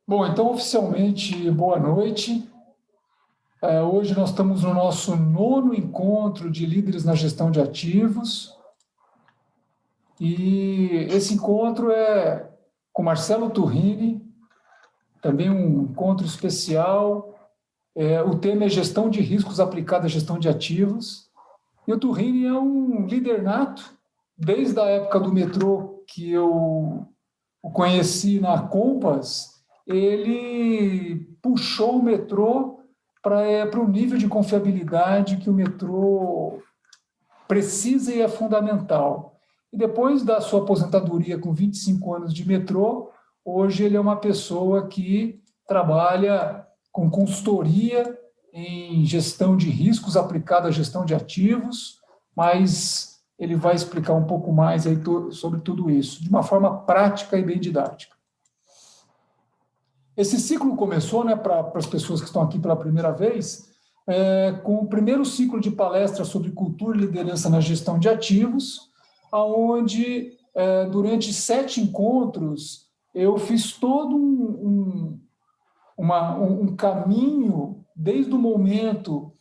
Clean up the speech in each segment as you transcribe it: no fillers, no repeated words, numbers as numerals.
Bom, então, oficialmente, boa noite. Hoje nós estamos no nosso nono encontro de líderes na gestão de ativos e esse encontro é com Marcelo Turrini, também um encontro especial. O tema é gestão de riscos aplicada à gestão de ativos. E o Turrini é um líder nato, desde a época do metrô que eu o conheci na Compass. Ele puxou o metrô para o nível de confiabilidade que o metrô precisa e é fundamental. E depois da sua aposentadoria com 25 anos de metrô, hoje ele é uma pessoa que trabalha com consultoria em gestão de riscos aplicada à gestão de ativos, mas ele vai explicar um pouco mais aí sobre tudo isso, de uma forma prática e bem didática. Esse ciclo começou, né, para as pessoas que estão aqui pela primeira vez, com o primeiro ciclo de palestras sobre cultura e liderança na gestão de ativos, onde, durante 7 encontros, eu fiz todo um caminho, desde o momento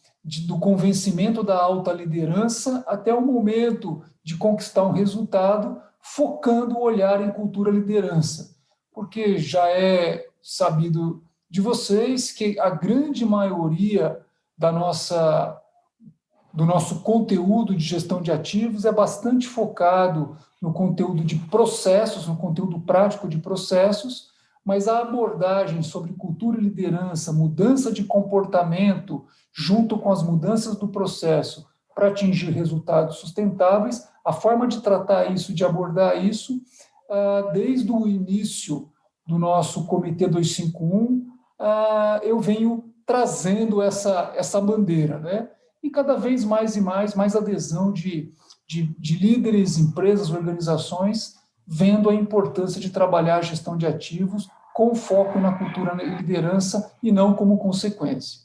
do convencimento da alta liderança até o momento de conquistar um resultado, focando o olhar em cultura e liderança. Porque já é sabido de vocês que a grande maioria do nosso conteúdo de gestão de ativos é bastante focado no conteúdo de processos, no conteúdo prático de processos, mas a abordagem sobre cultura e liderança, mudança de comportamento, junto com as mudanças do processo para atingir resultados sustentáveis, a forma de tratar isso, de abordar isso, desde o início do nosso Comitê 251, eu venho trazendo essa bandeira, né? E cada vez mais e mais adesão de líderes, empresas, organizações, vendo a importância de trabalhar a gestão de ativos com foco na cultura e liderança e não como consequência.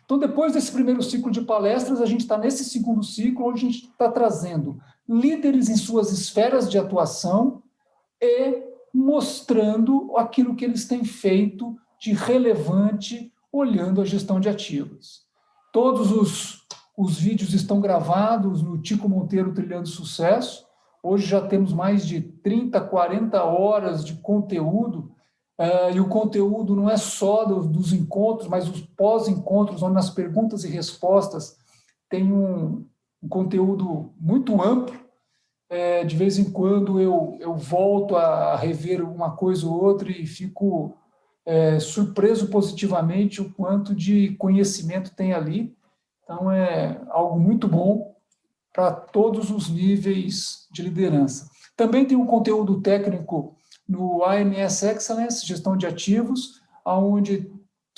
Então, depois desse primeiro ciclo de palestras, a gente está nesse segundo ciclo, onde a gente está trazendo líderes em suas esferas de atuação e mostrando aquilo que eles têm feito de relevante olhando a gestão de ativos. Todos os vídeos estão gravados no Tico Monteiro Trilhando Sucesso. Hoje já temos mais de 30, 40 horas de conteúdo, e o conteúdo não é só dos encontros, mas os pós-encontros, onde nas perguntas e respostas tem um conteúdo muito amplo. De vez em quando eu volto a rever uma coisa ou outra e fico surpreso positivamente o quanto de conhecimento tem ali. Então, é algo muito bom para todos os níveis de liderança. Também tem um conteúdo técnico no AMS Excellence, gestão de ativos, onde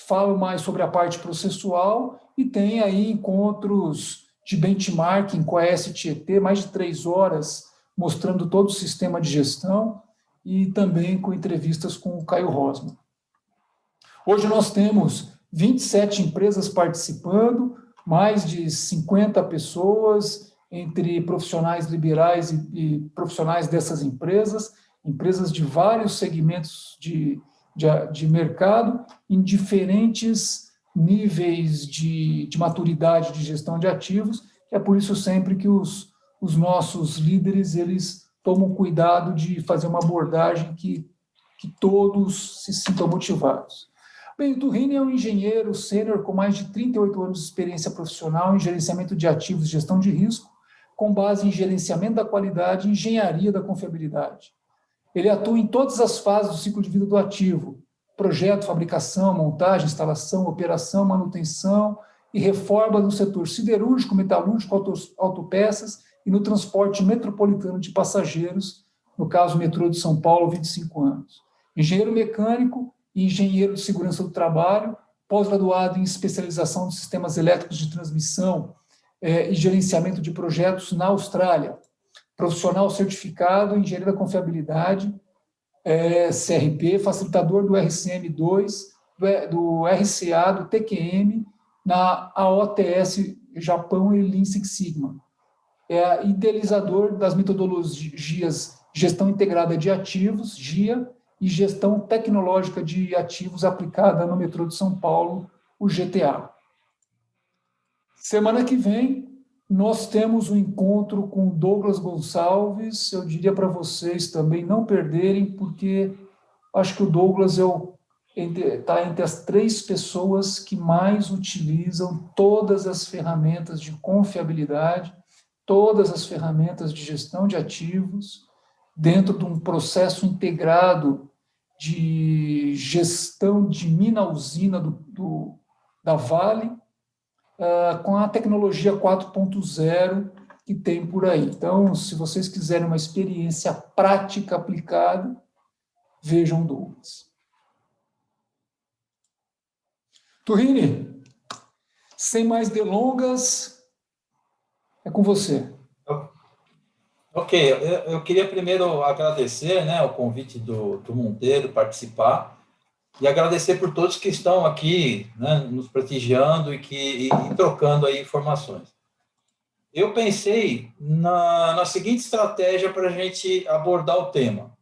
falo mais sobre a parte processual e tem aí encontros de benchmarking com a STET, mais de 3 horas, mostrando todo o sistema de gestão e também com entrevistas com o Caio Rosman. Hoje nós temos 27 empresas participando, mais de 50 pessoas, entre profissionais liberais e profissionais dessas empresas de vários segmentos de mercado, em diferentes níveis de maturidade de gestão de ativos. É por isso sempre que os nossos líderes eles tomam cuidado de fazer uma abordagem que todos se sintam motivados. Bem, o Turrini é um engenheiro sênior com mais de 38 anos de experiência profissional em gerenciamento de ativos e gestão de risco, com base em gerenciamento da qualidade e engenharia da confiabilidade. Ele atua em todas as fases do ciclo de vida do ativo: projeto, fabricação, montagem, instalação, operação, manutenção e reforma no setor siderúrgico, metalúrgico, autopeças e no transporte metropolitano de passageiros, no caso, metrô de São Paulo, 25 anos. Engenheiro mecânico e engenheiro de segurança do trabalho, pós-graduado em especialização de sistemas elétricos de transmissão e gerenciamento de projetos na Austrália. Profissional certificado em engenharia da confiabilidade, CRP, facilitador do RCM2, do RCA, do TQM, na AOTS Japão e Lean Six Sigma. Idealizador das metodologias Gestão Integrada de Ativos, GIA, e Gestão Tecnológica de Ativos aplicada no metrô de São Paulo, o GTA. Semana que vem, nós temos um encontro com Douglas Gonçalves. Eu diria para vocês também não perderem, porque acho que o Douglas está entre as 3 pessoas que mais utilizam todas as ferramentas de confiabilidade, todas as ferramentas de gestão de ativos, dentro de um processo integrado de gestão de mina-usina da Vale, com a tecnologia 4.0 que tem por aí. Então, se vocês quiserem uma experiência prática aplicada, vejam o Douglas. Turrini, sem mais delongas, é com você. Ok, eu queria primeiro agradecer, né, o convite do Monteiro participar e agradecer por todos que estão aqui, né, nos prestigiando e trocando aí informações. Eu pensei na seguinte estratégia para a gente abordar o tema.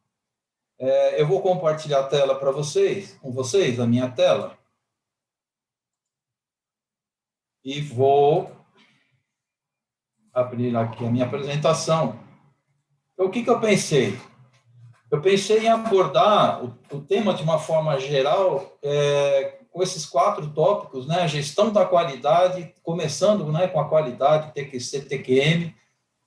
Eu vou compartilhar a tela para vocês, com vocês, a minha tela. E vou abrir aqui a minha apresentação. Então, o que eu pensei? Eu pensei em abordar o tema de uma forma geral, com esses 4 tópicos, né? A gestão da qualidade, começando, né, com a qualidade, TQC, TQM.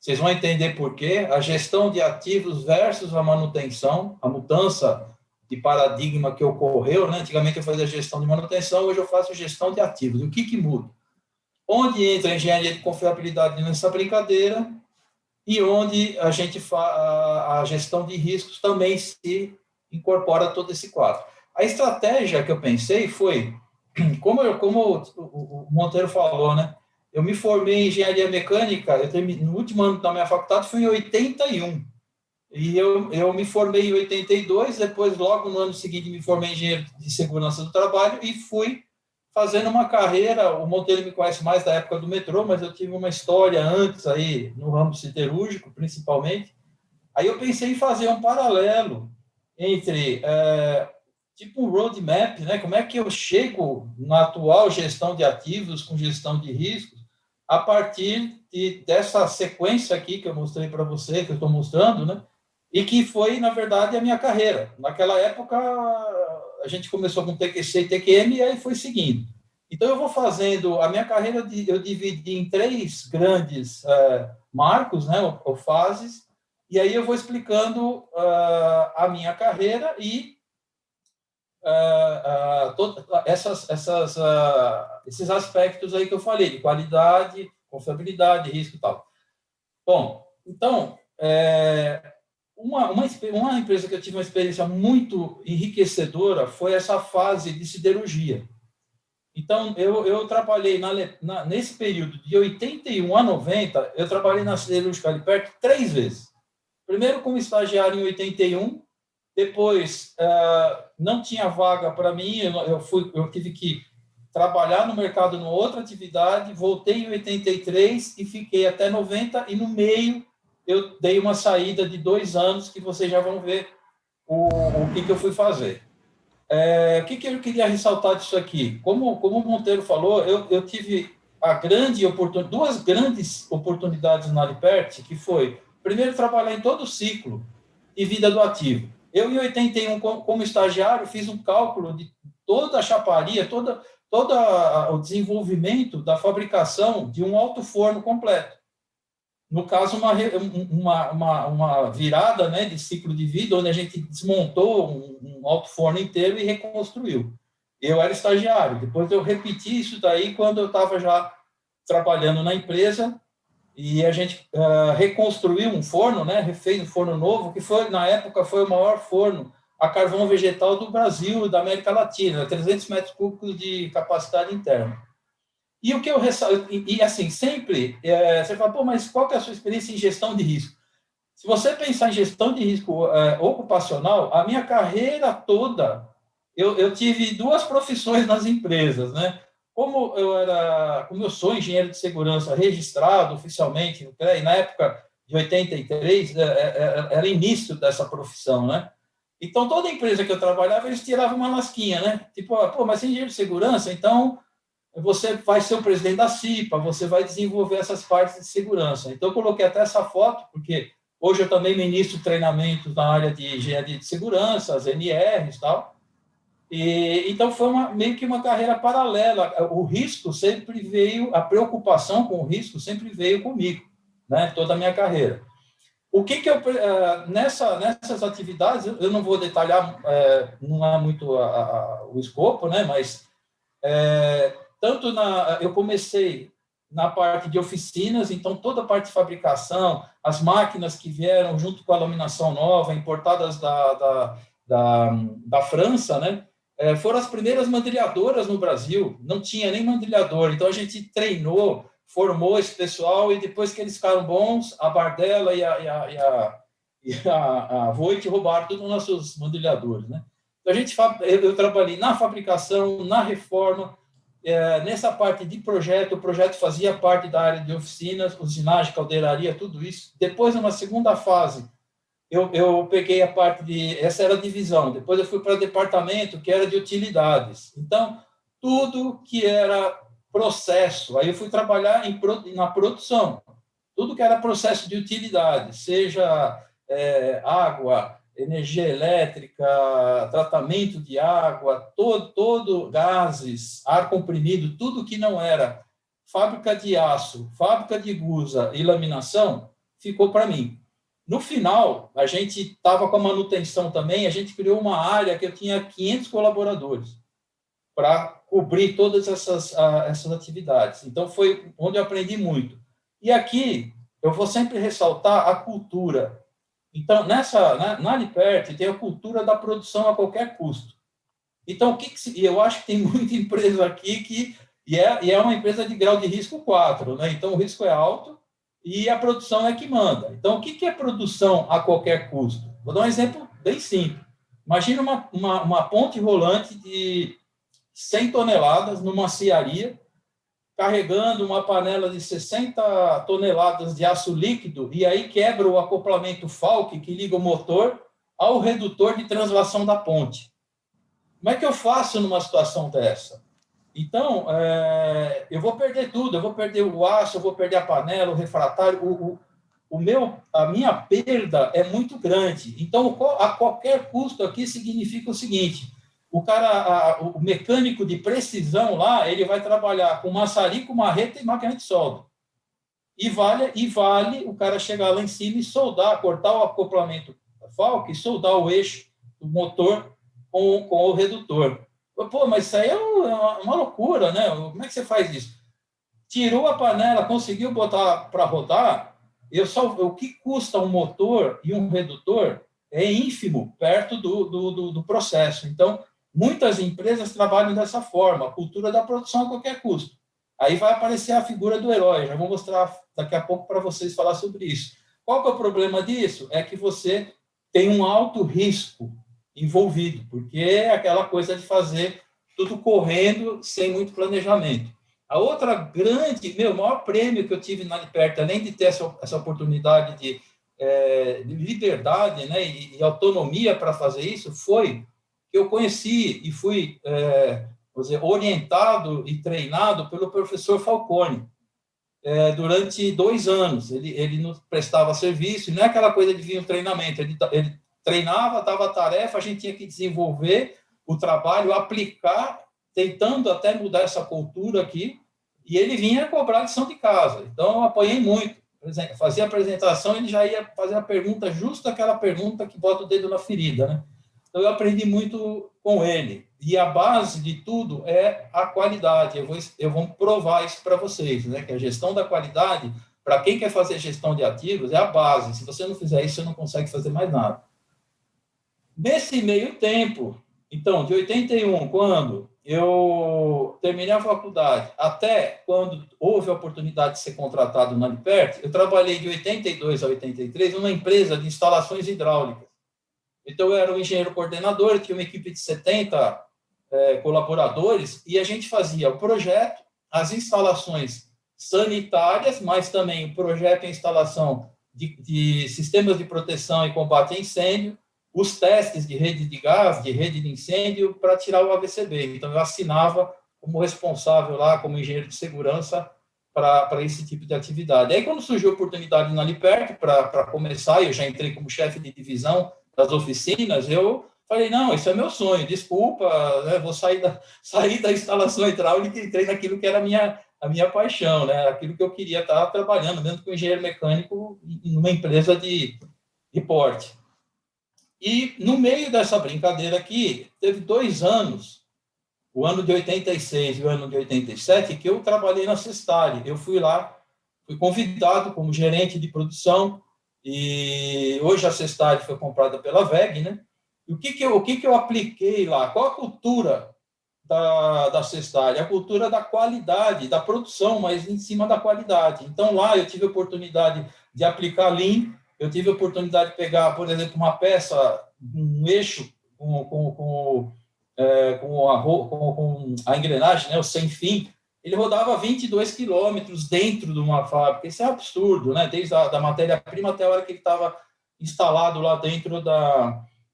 Vocês vão entender por quê. A gestão de ativos versus a manutenção, a mudança de paradigma que ocorreu, né? Antigamente eu fazia gestão de manutenção, hoje eu faço gestão de ativos. E o que muda? Onde entra a engenharia de confiabilidade nessa brincadeira e onde a gestão de riscos também se incorpora todo esse quadro. A estratégia que eu pensei foi, como o Monteiro falou, né? Eu me formei em engenharia mecânica, no último ano da minha faculdade foi em 81. E eu me formei em 82, depois, logo no ano seguinte, me formei em engenheiro de segurança do trabalho e fui fazendo uma carreira. O Monteiro me conhece mais da época do metrô, mas eu tive uma história antes aí no ramo siderúrgico, principalmente. Aí eu pensei em fazer um paralelo entre tipo um roadmap, né? Como é que eu chego na atual gestão de ativos com gestão de riscos a partir dessa sequência aqui que eu mostrei para você, que eu estou mostrando, né? E que foi, na verdade, a minha carreira. Naquela época, a gente começou com TQC e TQM e aí foi seguindo. Então, eu vou fazendo a minha carreira, eu dividi em 3 grandes marcos, né, ou fases, e aí eu vou explicando a minha carreira e esses aspectos aí que eu falei, de qualidade, confiabilidade, risco e tal. Bom, então, uma empresa que eu tive uma experiência muito enriquecedora foi essa fase de siderurgia. Então, eu trabalhei nesse período de 81 a 90, eu trabalhei na siderúrgica ali perto 3 vezes. Primeiro como estagiário em 81, depois não tinha vaga para mim, eu tive que trabalhar no mercado numa outra atividade, voltei em 83 e fiquei até 90, e no meio eu dei uma saída de 2 anos, que vocês já vão ver o que eu fui fazer. O que eu queria ressaltar disso aqui? Como o Monteiro falou, eu tive duas grandes oportunidades na Alipert, que foi, primeiro, trabalhar em todo o ciclo de vida do ativo. Eu, em 81, como estagiário, fiz um cálculo de toda a chaparia, todo o desenvolvimento da fabricação de um alto forno completo. No caso, uma virada, né, de ciclo de vida, onde a gente desmontou um alto forno inteiro e reconstruiu. Eu era estagiário. Depois eu repeti isso daí quando eu estava já trabalhando na empresa, e a gente reconstruiu um forno, né, refez um forno novo, que foi, na época, foi o maior forno a carvão vegetal do Brasil e da América Latina, 300 metros cúbicos de capacidade interna. E o que eu ressalto, e assim, sempre, você fala, pô, mas qual que é a sua experiência em gestão de risco? Se você pensar em gestão de risco ocupacional, a minha carreira toda, eu tive 2 profissões nas empresas, né? Como eu sou engenheiro de segurança registrado oficialmente no CREA, e na época de 83, era início dessa profissão, né? Então, toda empresa que eu trabalhava, eles tiravam uma lasquinha, né? Tipo, pô, mas você é engenheiro de segurança, então você vai ser o presidente da CIPA, você vai desenvolver essas partes de segurança. Então, eu coloquei até essa foto, porque hoje eu também ministro treinamentos na área de engenharia de segurança, as NRs e tal. Então, foi meio que uma carreira paralela. O risco sempre veio, a preocupação com o risco sempre veio comigo, né? Toda a minha carreira. O que eu nessas atividades, eu não vou detalhar, não é muito o escopo, né? Mas tanto eu comecei na parte de oficinas, então toda a parte de fabricação, as máquinas que vieram junto com a laminação nova, importadas da França, né? Foram as primeiras mandrilhadoras no Brasil, não tinha nem mandrilhador, então a gente treinou, formou esse pessoal, e depois que eles ficaram bons, a Bardella e a Voit roubaram todos os nossos mandrilhadores, né? Então, eu trabalhei na fabricação, na reforma, nessa parte de projeto. O projeto fazia parte da área de oficinas, usinagem, caldeiraria, tudo isso. Depois, numa segunda fase, eu peguei a parte essa era a divisão, depois eu fui para o departamento, que era de utilidades. Então, tudo que era processo, aí eu fui trabalhar na produção, tudo que era processo de utilidades, seja água, energia elétrica, tratamento de água, todo gases, ar comprimido, tudo que não era fábrica de aço, fábrica de gusa e laminação, ficou para mim. No final, a gente estava com a manutenção também, a gente criou uma área que eu tinha 500 colaboradores para cobrir todas essas atividades. Então, foi onde eu aprendi muito. E aqui, eu vou sempre ressaltar a cultura. Então, na Alipert, tem a cultura da produção a qualquer custo. Então, eu acho que tem muita empresa aqui e é uma empresa de grau de risco 4, né? Então, o risco é alto e a produção é que manda. Então, o que é produção a qualquer custo? Vou dar um exemplo bem simples. Imagina uma ponte rolante de 100 toneladas numa cearia, carregando uma panela de 60 toneladas de aço líquido, e aí quebra o acoplamento Falck, que liga o motor ao redutor de translação da ponte. Como é que eu faço numa situação dessa? Então, eu vou perder tudo, eu vou perder o aço, eu vou perder a panela, o refratário, a minha perda é muito grande. Então, a qualquer custo aqui significa o seguinte: o mecânico de precisão lá, ele vai trabalhar com maçarico, marreta e máquina de solda. E vale o cara chegar lá em cima e soldar, cortar o acoplamento Falck e soldar o eixo do motor com o redutor. Pô, mas isso aí é uma loucura, né? Como é que você faz isso? Tirou a panela, conseguiu botar para rodar, o que custa um motor e um redutor é ínfimo perto do processo. Então, muitas empresas trabalham dessa forma, a cultura da produção a qualquer custo. Aí vai aparecer a figura do herói, já vou mostrar daqui a pouco para vocês falar sobre isso. Qual que é o problema disso? É que você tem um alto risco envolvido, porque é aquela coisa de fazer tudo correndo sem muito planejamento. A outra o maior prêmio que eu tive na Alipert, além de ter essa oportunidade de liberdade, né, e autonomia para fazer isso, foi que eu conheci e fui orientado e treinado pelo professor Falcone durante 2 anos. Ele nos prestava serviço, e não é aquela coisa de vir um treinamento, ele treinava, dava a tarefa, a gente tinha que desenvolver o trabalho, aplicar, tentando até mudar essa cultura aqui, e ele vinha cobrar lição de casa. Então, eu apanhei muito. Por exemplo, fazia a apresentação, ele já ia fazer a pergunta, justo aquela pergunta que bota o dedo na ferida, né? Então, eu aprendi muito com ele. E a base de tudo é a qualidade. Eu vou provar isso para vocês, né? Que a gestão da qualidade, para quem quer fazer gestão de ativos, é a base. Se você não fizer isso, você não consegue fazer mais nada. Nesse meio tempo, então, de 81, quando eu terminei a faculdade, até quando houve a oportunidade de ser contratado na Alipert, eu trabalhei de 82 a 83 numa empresa de instalações hidráulicas. Então, eu era um engenheiro coordenador, tinha uma equipe de 70 colaboradores, e a gente fazia o projeto, as instalações sanitárias, mas também o projeto e a instalação de sistemas de proteção e combate a incêndio, os testes de rede de gás, de rede de incêndio, para tirar o AVCB. Então, eu assinava como responsável lá, como engenheiro de segurança, para esse tipo de atividade. Aí, quando surgiu a oportunidade na Liperto, para começar, eu já entrei como chefe de divisão das oficinas, eu falei, não, isso é meu sonho, desculpa, né, vou sair da instalação hidráulica e entrei naquilo que era a minha paixão, né, aquilo que eu queria estar trabalhando, mesmo com engenheiro mecânico, em uma empresa de porte. E, no meio dessa brincadeira aqui, teve 2 anos, o ano de 86 e o ano de 87, que eu trabalhei na Sestari. Eu fui lá, fui convidado como gerente de produção, e hoje a Sestari foi comprada pela WEG, né? E o que eu apliquei lá? Qual a cultura da Sestari? A cultura da qualidade, da produção, mas em cima da qualidade. Então, lá eu tive a oportunidade de aplicar Lean, eu tive a oportunidade de pegar, por exemplo, uma peça, um eixo com a engrenagem, né, o sem fim, ele rodava 22 quilômetros dentro de uma fábrica. Isso é absurdo, né? Desde a matéria-prima até a hora que ele estava instalado lá dentro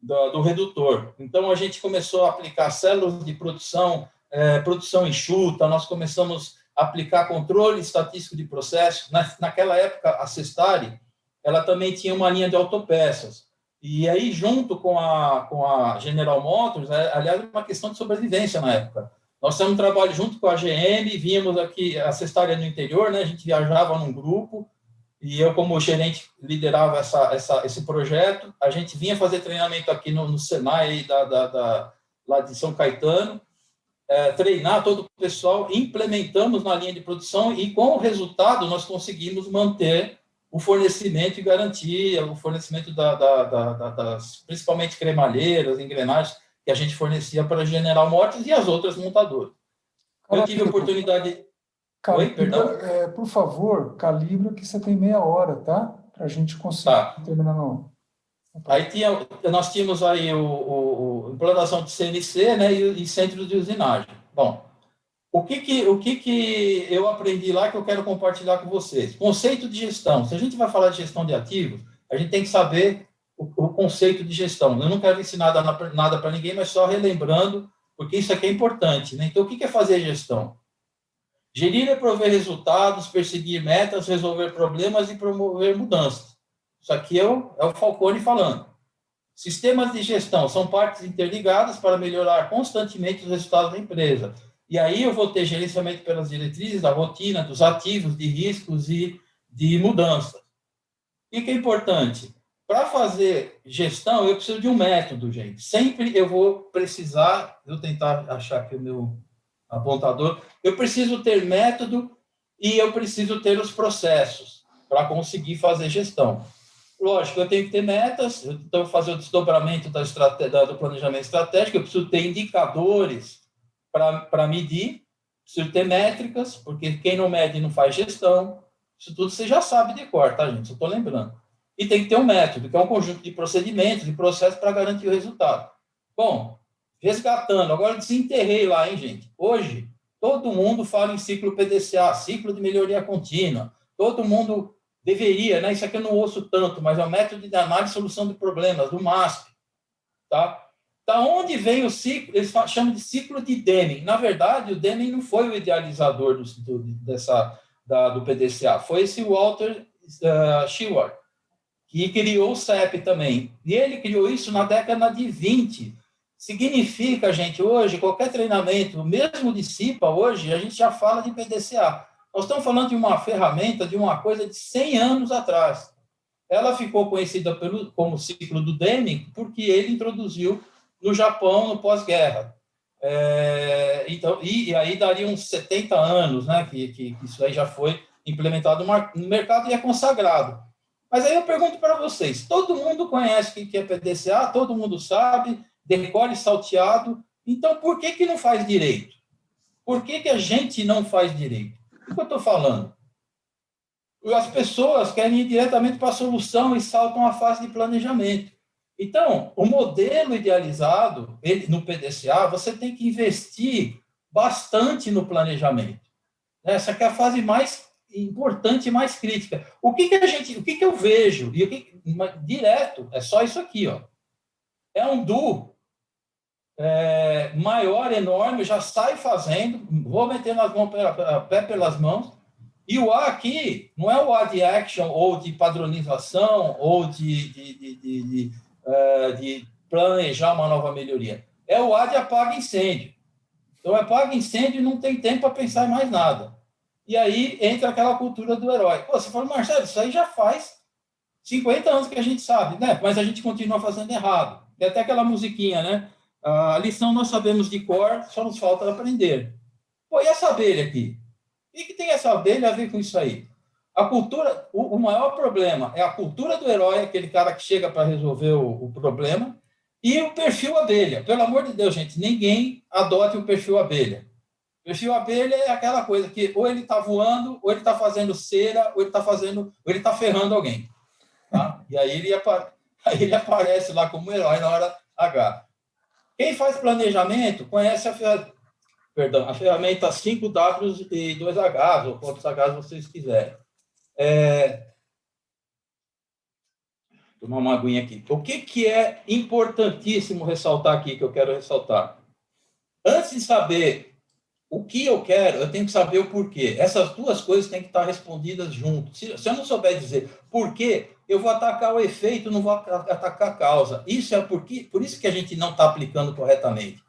do redutor. Então, a gente começou a aplicar células de produção, produção enxuta, nós começamos a aplicar controle estatístico de processos. Naquela época, a Sestari, ela também tinha uma linha de autopeças. E aí, junto com a General Motors, aliás, uma questão de sobrevivência na época. Nós temos um trabalho junto com a GM, vínhamos aqui, a Sestari no interior, né? A gente viajava num grupo, e eu, como gerente, liderava esse projeto. A gente vinha fazer treinamento aqui no Senai, lá de São Caetano, treinar todo o pessoal, implementamos na linha de produção, e com o resultado nós conseguimos manter o fornecimento e garantir o fornecimento das principalmente cremalheiras, engrenagens, que a gente fornecia para a General Motors e as outras montadoras. Eu tive a oportunidade... Oi, perdão? Por favor, calibra que você tem meia hora, tá? Para a gente conseguir terminar no... Aí nós tínhamos aí implantação de CNC, né, e centro de usinagem. Bom, o que eu aprendi lá que eu quero compartilhar com vocês? Conceito de gestão. Se a gente vai falar de gestão de ativos, a gente tem que saber o conceito de gestão. Eu não quero ensinar nada para ninguém, mas só relembrando, porque isso aqui é importante, né? Então, o que é fazer gestão? Gerir é prover resultados, perseguir metas, resolver problemas e promover mudanças. Isso aqui é o Falcone falando. Sistemas de gestão são partes interligadas para melhorar constantemente os resultados da empresa. E aí eu vou ter gerenciamento pelas diretrizes, da rotina, dos ativos, de riscos e de mudanças. O que é importante? Para fazer gestão, eu preciso de um método, gente. Sempre eu vou precisar, eu tentar achar aqui o meu apontador, eu preciso ter método e eu preciso ter os processos para conseguir fazer gestão. Lógico, eu tenho que ter metas, então fazer o desdobramento do planejamento estratégico, eu preciso ter indicadores para medir, preciso ter métricas, porque quem não mede não faz gestão. Isso tudo você já sabe de cor, tá, gente? Só estou lembrando. E tem que ter um método, que é um conjunto de procedimentos, de processos para garantir o resultado. Bom, resgatando, agora desenterrei lá, hein, gente? Hoje, todo mundo fala em ciclo PDCA, ciclo de melhoria contínua. Todo mundo deveria, né? Isso aqui eu não ouço tanto, mas é o método de análise e solução de problemas, do MASP, tá? Da onde vem o ciclo? Eles chamam de ciclo de Deming. Na verdade, o Deming não foi o idealizador do PDCA, foi esse Walter Sheward, que criou o CEP também. E ele criou isso na década de 20. Significa, gente, hoje, qualquer treinamento, mesmo de CIPA, hoje, a gente já fala de PDCA. Nós estamos falando de uma ferramenta, de uma coisa de 100 anos atrás. Ela ficou conhecida como ciclo do Deming porque ele introduziu no Japão no pós-guerra. Então, e aí daria uns 70 anos, né, que isso aí já foi implementado no mercado e é consagrado. Mas aí eu pergunto para vocês, todo mundo conhece o que é PDCA, todo mundo sabe, decore salteado, então por que não faz direito? Por que a gente não faz direito? O que eu estou falando? As pessoas querem ir diretamente para a solução e saltam a fase de planejamento. Então, o modelo idealizado, no PDCA, você tem que investir bastante no planejamento. Essa aqui é a fase mais importante e mais crítica. O que eu vejo? Direto, é só isso aqui, ó. é um do maior, enorme, já sai fazendo, vou meter nas mãos, pé pelas mãos, e o A aqui não é o A de action, ou de padronização, ou de planejar uma nova melhoria. É o A de apaga incêndio. Então, apaga incêndio e não tem tempo para pensar em mais nada. E aí entra aquela cultura do herói. Pô, você fala, Marcelo, isso aí já faz 50 anos que a gente sabe, né? Mas a gente continua fazendo errado. Tem até aquela musiquinha, né? A lição nós sabemos de cor, só nos falta aprender. Pô, e essa abelha aqui? O que tem essa abelha a ver com isso aí? A cultura, o maior problema é a cultura do herói, aquele cara que chega para resolver o problema, e o perfil abelha. Pelo amor de Deus, gente, ninguém adote o perfil abelha. O perfil abelha é aquela coisa que ou ele está voando, ou ele está fazendo cera, ou ele está ferrando alguém. Tá? E aí ele aparece lá como herói na hora H. Quem faz planejamento conhece a ferramenta 5Ws e 2Hs, ou quantos Hs vocês quiserem. Tomar uma aguinha aqui. O que é importantíssimo ressaltar aqui, que eu quero ressaltar? Antes de saber o que eu quero, eu tenho que saber o porquê. Essas duas coisas têm que estar respondidas juntos. Se eu não souber dizer porquê, eu vou atacar o efeito, não vou atacar a causa. Isso é por isso que a gente não está aplicando corretamente.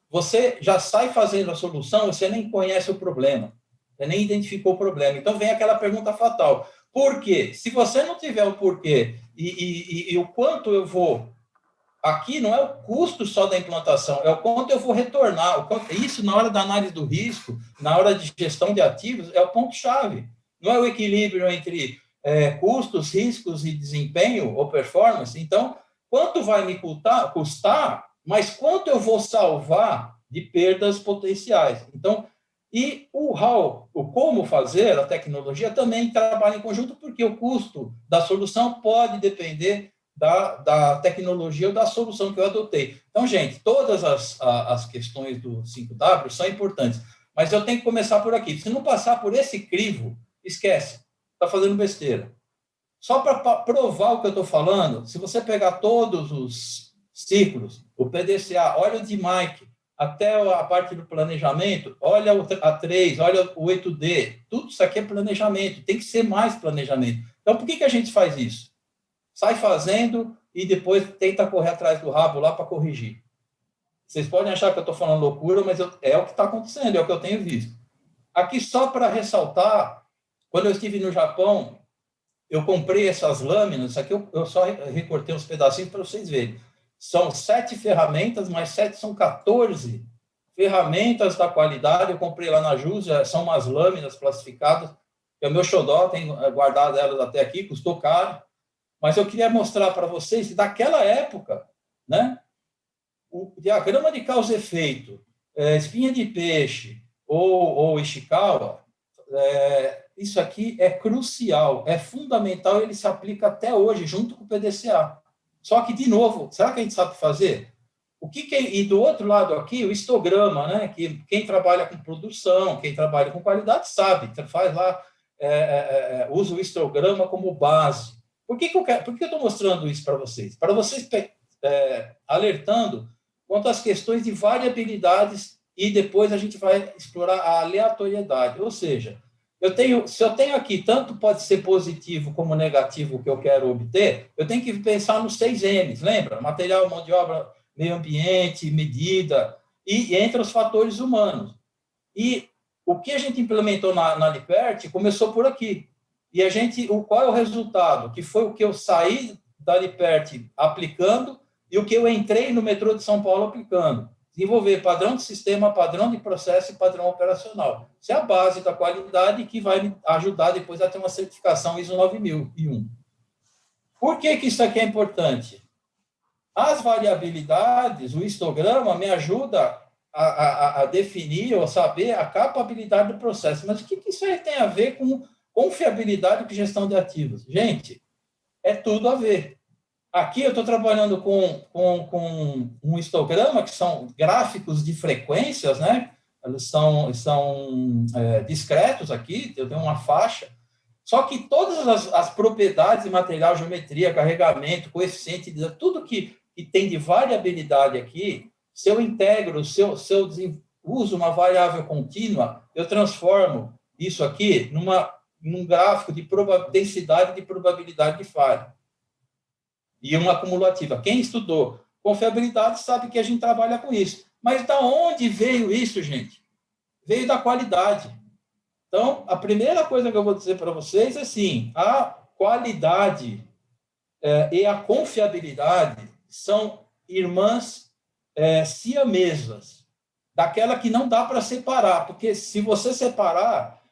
Você já sai fazendo a solução, você nem conhece o problema, você nem identificou o problema. Então, vem aquela pergunta fatal. Por quê? Se você não tiver o porquê e o quanto eu vou... Aqui não é o custo só da implantação, é o quanto eu vou retornar. Isso, na hora da análise do risco, na hora de gestão de ativos, é o ponto-chave. Não é o equilíbrio entre custos, riscos e desempenho ou performance. Então, quanto vai me custar, mas quanto eu vou salvar de perdas potenciais. Então, e o how, o como fazer, a tecnologia também trabalha em conjunto, porque o custo da solução pode depender da tecnologia ou da solução que eu adotei. Então, gente, todas as questões do 5W são importantes, mas eu tenho que começar por aqui. Se não passar por esse crivo, esquece, está fazendo besteira. Só para provar o que eu estou falando, se você pegar todos os ciclos, o PDCA, olha o de Mike, até a parte do planejamento, olha a 3, olha o 8D, tudo isso aqui é planejamento, tem que ser mais planejamento. Então, por que a gente faz isso? Sai fazendo e depois tenta correr atrás do rabo lá para corrigir. Vocês podem achar que eu estou falando loucura, mas é o que está acontecendo, é o que eu tenho visto. Aqui, só para ressaltar, quando eu estive no Japão, eu comprei essas lâminas, aqui eu só recortei uns pedacinhos para vocês verem. São 7 ferramentas, mais 7 são 14 ferramentas da qualidade. Eu comprei lá na Júzia, são umas lâminas plastificadas, que é o meu xodó, tenho guardado elas até aqui, custou caro. Mas eu queria mostrar para vocês que, daquela época, né, o diagrama de causa e efeito, espinha de peixe ou Ishikawa, isso aqui é crucial, é fundamental, ele se aplica até hoje, junto com o PDCA. Só que, de novo, será que a gente sabe fazer? E do outro lado aqui, o histograma, né, que quem trabalha com produção, quem trabalha com qualidade, sabe, faz lá, usa o histograma como base. Por que eu estou mostrando isso para vocês? Para vocês alertando quanto às questões de variabilidades e depois a gente vai explorar a aleatoriedade. Ou seja, se eu tenho aqui, tanto pode ser positivo como negativo o que eu quero obter, eu tenho que pensar nos 6 M's, lembra? Material, mão de obra, meio ambiente, medida, e entre os fatores humanos. E o que a gente implementou na Lippert começou por aqui. E qual é o resultado? Que foi o que eu saí da Lippert aplicando e o que eu entrei no metrô de São Paulo aplicando. Desenvolver padrão de sistema, padrão de processo e padrão operacional. Isso é a base da qualidade que vai me ajudar depois a ter uma certificação ISO 9001. Por que isso aqui é importante? As variabilidades, o histograma, me ajuda a definir ou saber a capabilidade do processo. Mas o que isso aí tem a ver com confiabilidade e gestão de ativos? Gente, é tudo a ver. Aqui eu estou trabalhando com um histograma, que são gráficos de frequências, né? Eles são discretos aqui, eu tenho uma faixa. Só que todas as propriedades de material, geometria, carregamento, coeficiente, tudo que que tem de variabilidade aqui, se eu integro, se eu uso uma variável contínua, eu transformo isso aqui num gráfico de densidade de probabilidade de falha. E uma acumulativa. Quem estudou confiabilidade sabe que a gente trabalha com isso. Mas da onde veio isso, gente? Veio da qualidade. Então, a primeira coisa que eu vou dizer para vocês é assim, a qualidade e a confiabilidade são irmãs siamesas, daquela que não dá para separar, porque se você separar,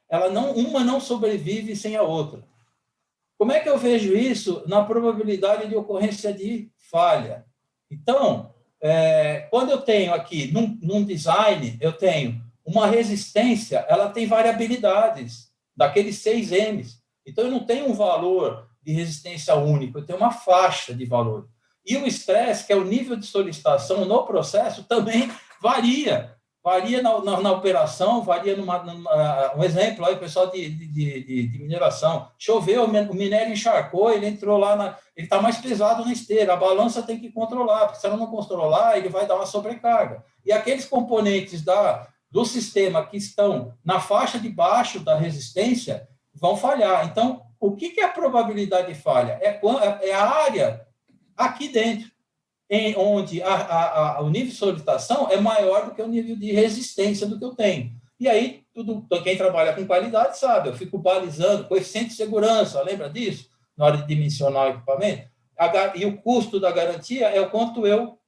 uma não sobrevive sem a outra. Como é que eu vejo isso na probabilidade de ocorrência de falha? Então, quando eu tenho aqui, num design, eu tenho uma resistência, ela tem variabilidades, daqueles 6 M's. Então, eu não tenho um valor de resistência único, eu tenho uma faixa de valor. E o estresse, que é o nível de solicitação no processo, também varia. Varia na operação, varia um exemplo, aí, o pessoal de mineração. Choveu, o minério encharcou, ele entrou lá, ele está mais pesado na esteira, a balança tem que controlar, porque se ela não controlar, ele vai dar uma sobrecarga. E aqueles componentes do sistema que estão na faixa de baixo da resistência vão falhar. Então, o que é a probabilidade de falha? É a área aqui dentro, onde o nível de solicitação é maior do que o nível de resistência do que eu tenho. E aí, quem trabalha com qualidade sabe, eu fico balizando, coeficiente de segurança, lembra disso? Na hora de dimensionar o equipamento. E o custo da garantia é o quanto eu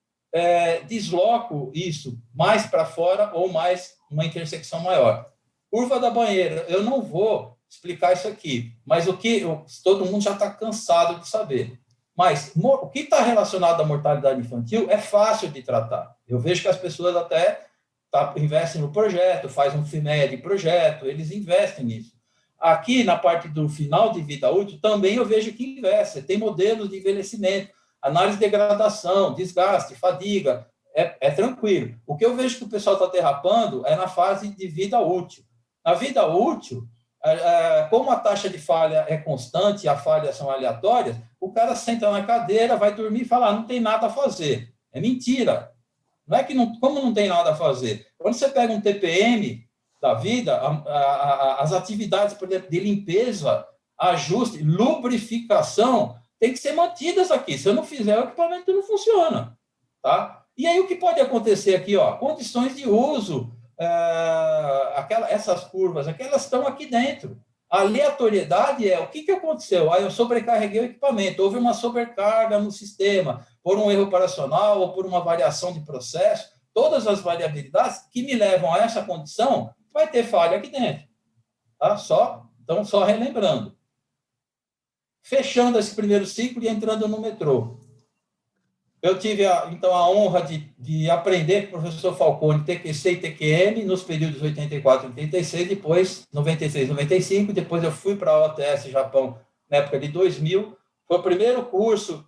desloco isso mais para fora ou mais uma intersecção maior. Curva da banheira, eu não vou explicar isso aqui, mas todo mundo já está cansado de saber. Mas o que está relacionado à mortalidade infantil é fácil de tratar. Eu vejo que as pessoas até investem no projeto, fazem um FIMEA de projeto, eles investem nisso. Aqui, na parte do final de vida útil, também eu vejo que investe. Tem modelos de envelhecimento, análise de degradação, desgaste, fadiga, é tranquilo. O que eu vejo que o pessoal está derrapando é na fase de vida útil. Na vida útil, como a taxa de falha é constante e as falhas são aleatórias, o cara senta na cadeira, vai dormir e fala, não tem nada a fazer. É mentira. Não é que como não tem nada a fazer? Quando você pega um TPM da vida, as atividades, por exemplo, de limpeza, ajuste, lubrificação, tem que ser mantidas aqui. Se eu não fizer, o equipamento não funciona. Tá? E aí, o que pode acontecer aqui? Condições de uso, essas curvas, elas estão aqui dentro. A aleatoriedade o que aconteceu? Eu sobrecarreguei o equipamento, houve uma sobrecarga no sistema, por um erro operacional ou por uma variação de processo, todas as variabilidades que me levam a essa condição, vai ter falha aqui dentro. Tá? Então, só relembrando. Fechando esse primeiro ciclo e entrando no metrô. Eu tive, então, a honra de aprender com o professor Falcone TQC e TQM nos períodos 84 e 86, depois 96 e 95, depois eu fui para a OTS Japão na época de 2000. Foi o primeiro curso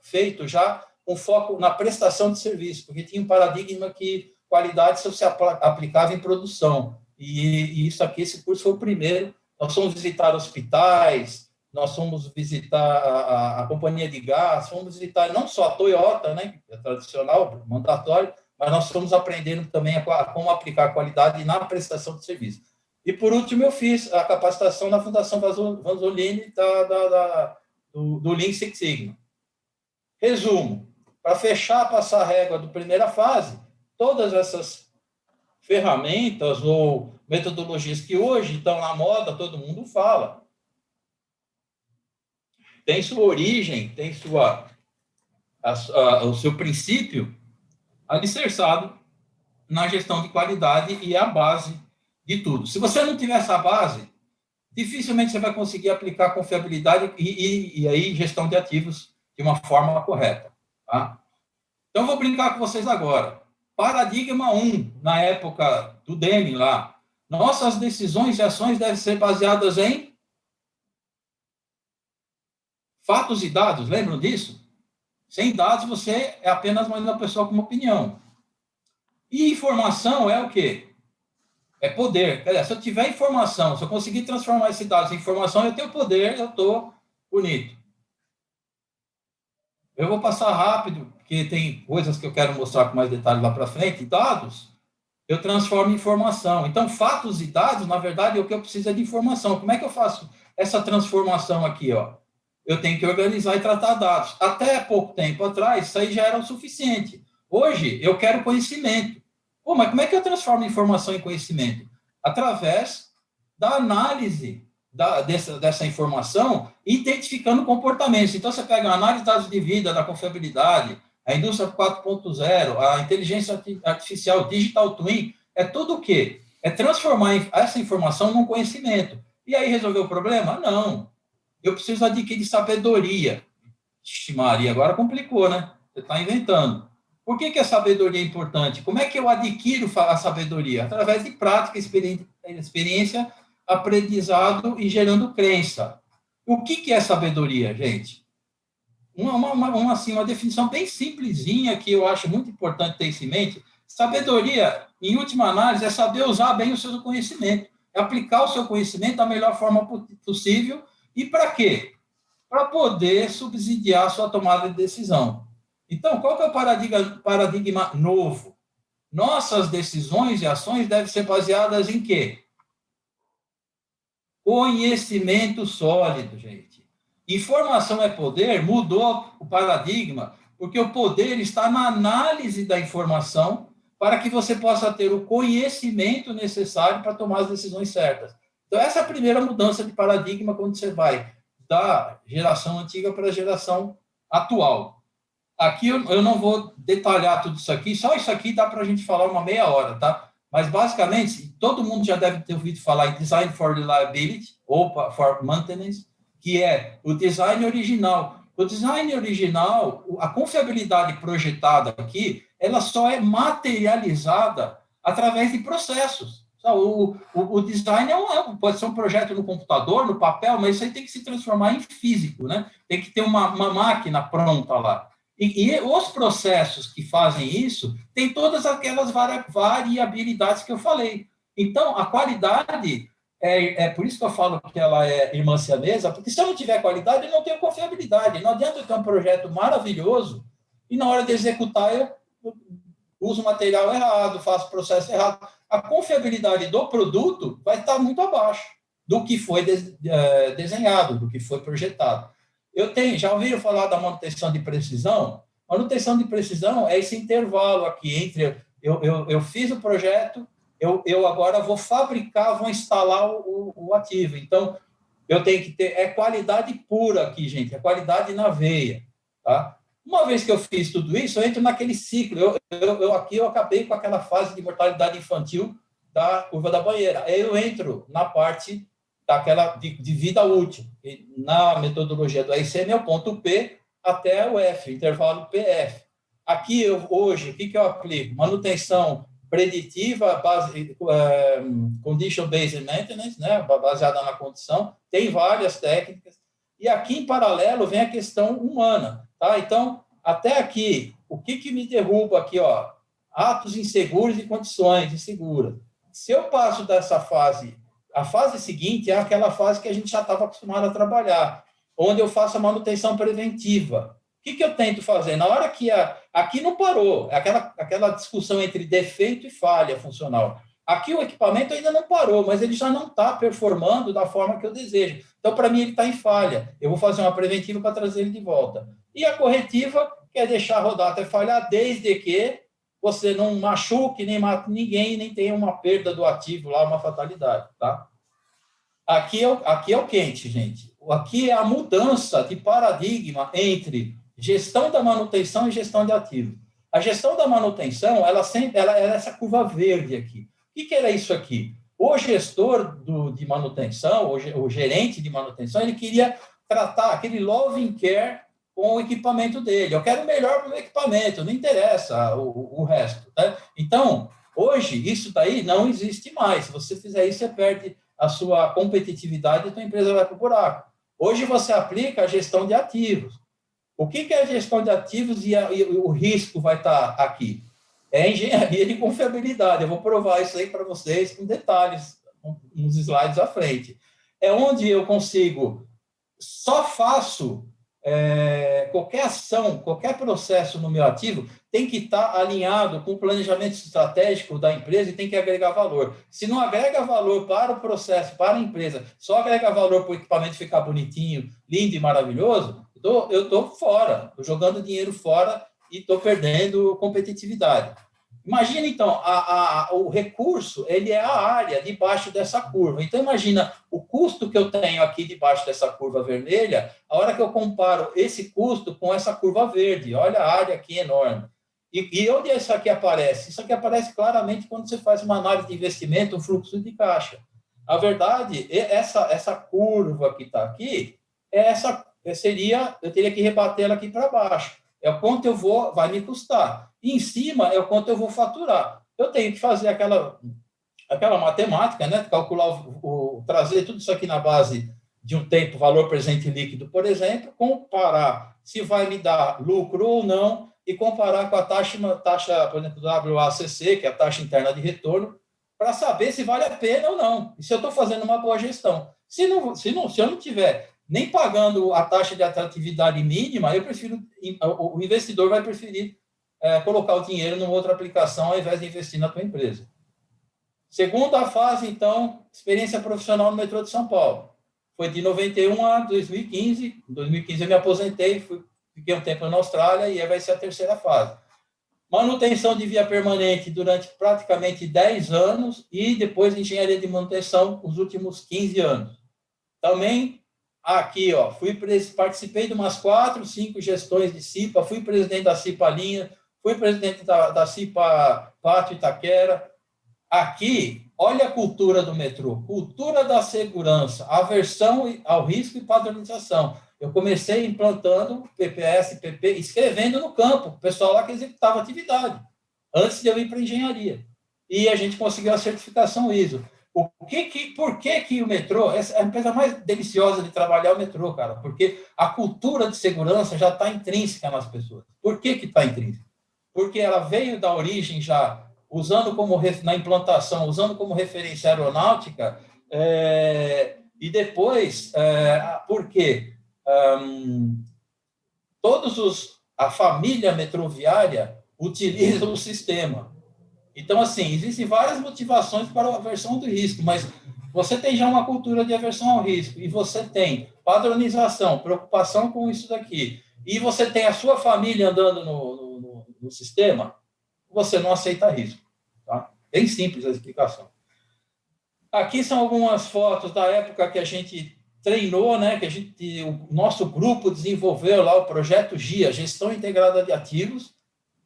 feito já com foco na prestação de serviço, porque tinha um paradigma que qualidade só se aplicava em produção. E isso aqui, esse curso foi o primeiro. Nós fomos visitar hospitais, nós fomos visitar a companhia de gás, fomos visitar não só a Toyota, né, que é tradicional, mandatório, mas nós fomos aprendendo também como aplicar a qualidade na prestação de serviço. E, por último, eu fiz a capacitação na Fundação Vanzolini do Lean Six Sigma. Resumo, para fechar, passar a régua da primeira fase, todas essas ferramentas ou metodologias que hoje estão na moda, todo mundo fala, tem sua origem, tem o seu princípio alicerçado na gestão de qualidade e é a base de tudo. Se você não tiver essa base, dificilmente você vai conseguir aplicar confiabilidade e aí gestão de ativos de uma forma correta. Tá? Então, vou brincar com vocês agora. Paradigma 1, na época do Deming lá. Nossas decisões e ações devem ser baseadas em fatos e dados, lembram disso? Sem dados, você é apenas mais uma pessoa com uma opinião. E informação é o quê? É poder. Quer dizer, se eu tiver informação, se eu conseguir transformar esses dados em informação, eu tenho poder, eu estou bonito. Eu vou passar rápido, porque tem coisas que eu quero mostrar com mais detalhe lá para frente, dados, eu transformo em informação. Então, fatos e dados, na verdade, o que eu preciso é de informação. Como é que eu faço essa transformação aqui, ó? Eu tenho que organizar e tratar dados. Até pouco tempo atrás, isso aí já era o suficiente. Hoje, eu quero conhecimento. Pô, mas como é que eu transformo informação em conhecimento? Através da análise dessa informação, identificando comportamentos. Então, você pega a análise de dados de vida, da confiabilidade, a indústria 4.0, a inteligência artificial, digital twin, é tudo o quê? É transformar essa informação num conhecimento. E aí resolveu o problema? Não. Eu preciso adquirir sabedoria. Maria, agora complicou, né? Você está inventando. Por que a sabedoria é importante? Como é que eu adquiro a sabedoria? Através de prática, experiência, aprendizado e gerando crença. O que é sabedoria, gente? Uma definição bem simplesinha que eu acho muito importante ter isso em mente. Sabedoria, em última análise, é saber usar bem o seu conhecimento, é aplicar o seu conhecimento da melhor forma possível. E para quê? Para poder subsidiar a sua tomada de decisão. Então, qual que é o paradigma novo? Nossas decisões e ações devem ser baseadas em quê? Conhecimento sólido, gente. Informação é poder, mudou o paradigma, porque o poder está na análise da informação para que você possa ter o conhecimento necessário para tomar as decisões certas. Então, essa é a primeira mudança de paradigma quando você vai da geração antiga para a geração atual. Aqui eu não vou detalhar tudo isso aqui, só isso aqui dá para a gente falar uma meia hora, tá? Mas, basicamente, todo mundo já deve ter ouvido falar em Design for Reliability, ou for Maintenance, que é o design original. O design original, a confiabilidade projetada aqui, ela só é materializada através de processos. O design pode ser um projeto no computador, no papel, mas isso aí tem que se transformar em físico, né? Tem que ter uma máquina pronta lá. E os processos que fazem isso têm todas aquelas variabilidades que eu falei. Então, a qualidade, por isso que eu falo que ela é irmã siamesa, porque se eu não tiver qualidade, eu não tenho confiabilidade. Não adianta eu ter um projeto maravilhoso e na hora de executar eu uso material errado, faço processo errado. A confiabilidade do produto vai estar muito abaixo do que foi desenhado, do que foi projetado. Já ouviram falar da manutenção de precisão? Manutenção de precisão é esse intervalo aqui entre eu fiz o projeto, eu agora vou fabricar, vou instalar o ativo. Então, eu tenho que ter qualidade pura aqui, gente, é qualidade na veia, tá? Uma vez que eu fiz tudo isso, eu entro naquele ciclo. Aqui eu acabei com aquela fase de mortalidade infantil da curva da banheira. Aí eu entro na parte daquela de vida útil. E na metodologia do ICM é o ponto P até o F, intervalo PF. Aqui, hoje, o que eu aplico? Manutenção preditiva, condition-based maintenance, né, baseada na condição. Tem várias técnicas. E aqui, em paralelo, vem a questão humana. Tá? Então, até aqui, o que me derruba aqui? Ó, atos inseguros e condições inseguras. Se eu passo dessa fase, a fase seguinte é aquela fase que a gente já estava acostumado a trabalhar, onde eu faço a manutenção preventiva. O que eu tento fazer? Na hora que aqui não parou, é aquela discussão entre defeito e falha funcional. Aqui o equipamento ainda não parou, mas ele já não está performando da forma que eu desejo. Então, para mim, ele está em falha. Eu vou fazer uma preventiva para trazer ele de volta. E a corretiva, que é deixar rodar até falhar, desde que você não machuque, nem mate ninguém, nem tenha uma perda do ativo lá, uma fatalidade, tá? Aqui é o quente, gente. Aqui é a mudança de paradigma entre gestão da manutenção e gestão de ativos. A gestão da manutenção, ela é essa curva verde aqui. O que era isso aqui? O gestor de manutenção, o gerente de manutenção, ele queria tratar aquele loving care com o equipamento dele. Eu quero o melhor para o equipamento, não interessa o resto. Tá? Então, hoje, isso daí não existe mais. Se você fizer isso, você perde a sua competitividade e a sua empresa vai para o buraco. Hoje, você aplica a gestão de ativos. O que é a gestão de ativos e o risco vai estar aqui? É engenharia de confiabilidade. Eu vou provar isso aí para vocês com detalhes, uns slides à frente. É onde eu consigo, só faço qualquer ação, qualquer processo no meu ativo tem que estar alinhado com o planejamento estratégico da empresa e tem que agregar valor. Se não agrega valor para o processo, para a empresa, só agrega valor para o equipamento ficar bonitinho, lindo e maravilhoso, eu estou fora, estou jogando dinheiro fora e estou perdendo competitividade. Imagina, então, o recurso, ele é a área debaixo dessa curva. Então, imagina o custo que eu tenho aqui debaixo dessa curva vermelha, a hora que eu comparo esse custo com essa curva verde. Olha a área aqui enorme. E onde isso aqui aparece? Isso aqui aparece claramente quando você faz uma análise de investimento, um fluxo de caixa. A verdade, essa curva que está aqui, eu teria que rebater ela aqui para baixo. É o quanto vai me custar. E em cima é o quanto eu vou faturar. Eu tenho que fazer aquela matemática, né? Calcular, trazer tudo isso aqui na base de um tempo, valor presente líquido, por exemplo, comparar se vai me dar lucro ou não e comparar com a taxa, por exemplo, WACC, que é a taxa interna de retorno, para saber se vale a pena ou não. E se eu estou fazendo uma boa gestão. Se eu não tiver nem pagando a taxa de atratividade mínima, o investidor vai preferir colocar o dinheiro numa outra aplicação ao invés de investir na tua empresa. Segunda fase, então, experiência profissional no metrô de São Paulo. Foi de 91 a 2015. Em 2015 eu me aposentei, fiquei um tempo na Austrália e aí vai ser a terceira fase. Manutenção de via permanente durante praticamente 10 anos e depois engenharia de manutenção os últimos 15 anos. Também aqui, participei de umas 4, 5 gestões de CIPA, fui presidente da CIPA Linha, fui presidente da CIPA Pátio Itaquera. Aqui, olha a cultura do metrô, cultura da segurança, aversão ao risco e padronização. Eu comecei implantando PPS, PP, escrevendo no campo, o pessoal lá que executava atividade, antes de eu ir para a engenharia. E a gente conseguiu a certificação ISO. Por que o metrô, essa é a empresa mais deliciosa de trabalhar o metrô, cara? Porque a cultura de segurança já está intrínseca nas pessoas. Por que está intrínseca? Porque ela veio da origem já, na implantação, usando como referência a aeronáutica, e depois, por quê? A família metroviária utiliza o sistema. Então, assim, existem várias motivações para a aversão do risco, mas você tem já uma cultura de aversão ao risco, e você tem padronização, preocupação com isso daqui, e você tem a sua família andando no sistema, você não aceita risco. Tá? Bem simples a explicação. Aqui são algumas fotos da época que a gente treinou, né, o nosso grupo desenvolveu lá o projeto GIA, Gestão Integrada de Ativos,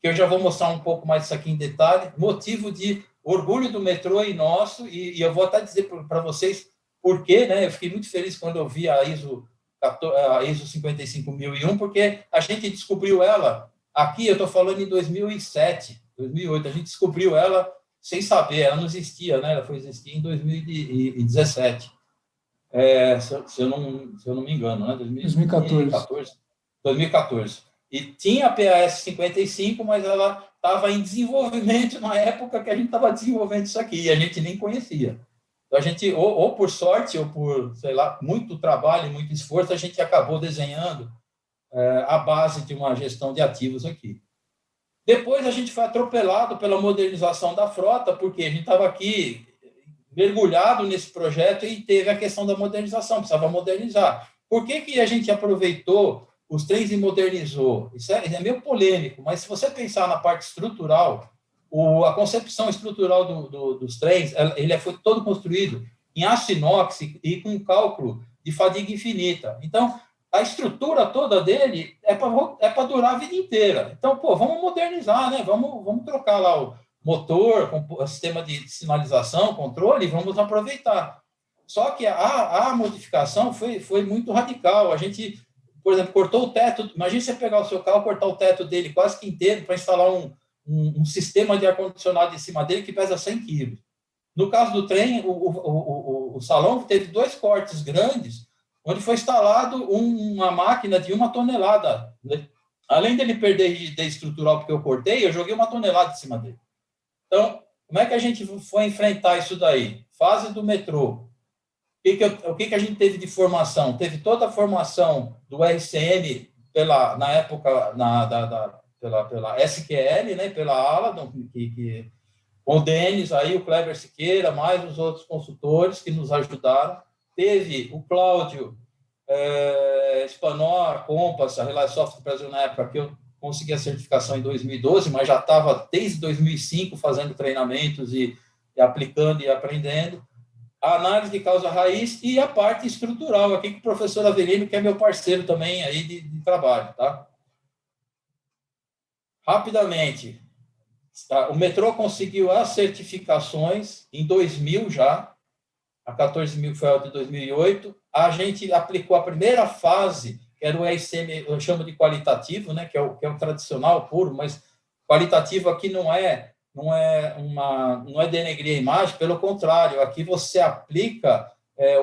que eu já vou mostrar um pouco mais isso aqui em detalhe, motivo de orgulho do metrô e nosso, e eu vou até dizer para vocês por quê, né? Eu fiquei muito feliz quando eu vi a ISO 55001, porque a gente descobriu ela, aqui eu estou falando em 2007, 2008, a gente descobriu ela sem saber, ela não existia, né? Ela foi existir em 2017, se eu não me engano, né? 2014. E tinha a PAS 55, mas ela estava em desenvolvimento na época que a gente estava desenvolvendo isso aqui, e a gente nem conhecia. Então, a gente, ou por sorte, ou por, sei lá, muito trabalho, muito esforço, a gente acabou desenhando a base de uma gestão de ativos aqui. Depois, a gente foi atropelado pela modernização da frota, porque a gente estava aqui mergulhado nesse projeto e teve a questão da modernização, precisava modernizar. Por que a gente aproveitou os trens e modernizou? Isso é meio polêmico, mas se você pensar na parte estrutural, a concepção estrutural dos trens, ele foi todo construído em aço inox e com cálculo de fadiga infinita. Então, a estrutura toda dele é para durar a vida inteira. Então, vamos modernizar, né? Vamos trocar lá o motor, o sistema de sinalização, controle, e vamos aproveitar. Só que a modificação foi muito radical. A gente, por exemplo, cortou o teto. Imagina você pegar o seu carro, cortar o teto dele quase que inteiro para instalar um sistema de ar-condicionado em cima dele que pesa 100 quilos. No caso do trem, o salão teve 2 cortes grandes, onde foi instalado uma máquina de 1 tonelada. Além dele perder rigidez estrutural porque eu cortei, eu joguei 1 tonelada em cima dele. Então, como é que a gente foi enfrentar isso daí? Fase do metrô. O que a gente teve de formação? Teve toda a formação do RCM na época pela SQL, né, pela ala, com o Denis, aí, o Kleber Siqueira, mais os outros consultores que nos ajudaram. Teve o Cláudio Spanor, Compass, a Realisoft do Brasil, na época que eu consegui a certificação em 2012, mas já estava desde 2005 fazendo treinamentos e aplicando e aprendendo. A análise de causa raiz e a parte estrutural, aqui com o professor Avelino, que é meu parceiro também aí de trabalho, tá? Rapidamente, o metrô conseguiu as certificações em 2000 já, a 14.000 foi a de 2008. A gente aplicou a primeira fase, que era o RCM, eu chamo de qualitativo, né, que é o tradicional puro, mas qualitativo aqui não é denegrir a imagem, pelo contrário, aqui você aplica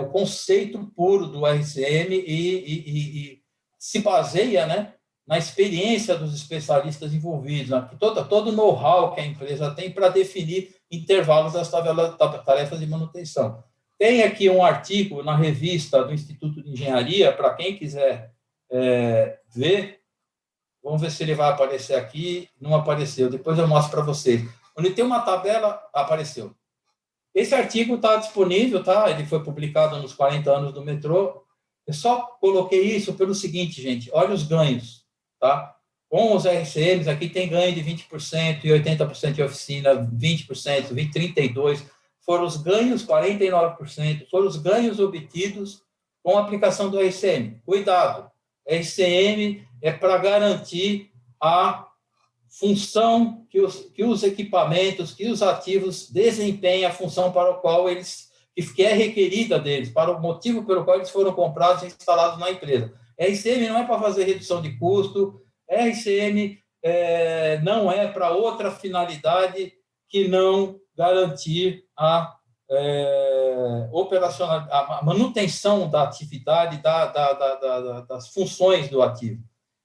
o conceito puro do RCM e se baseia, né, na experiência dos especialistas envolvidos, né, todo o know-how que a empresa tem para definir intervalos das tarefas de manutenção. Tem aqui um artigo na revista do Instituto de Engenharia, para quem quiser ver. Vamos ver se ele vai aparecer aqui. Não apareceu, depois eu mostro para vocês. Onde tem uma tabela, apareceu. Esse artigo está disponível, tá? Ele foi publicado nos 40 anos do metrô. Eu só coloquei isso pelo seguinte, gente, olha os ganhos, tá? Com os RCMs, aqui tem ganho de 20% e 80% de oficina, 20%, 32%. Foram os ganhos, 49%, foram os ganhos obtidos com a aplicação do RCM. Cuidado, RCM é para garantir a função que os equipamentos, que os ativos desempenhem a função para o qual que é requerida deles, para o motivo pelo qual eles foram comprados e instalados na empresa. RCM não é para fazer redução de custo, RCM não é para outra finalidade que não garantir a a manutenção da atividade, das funções do ativo.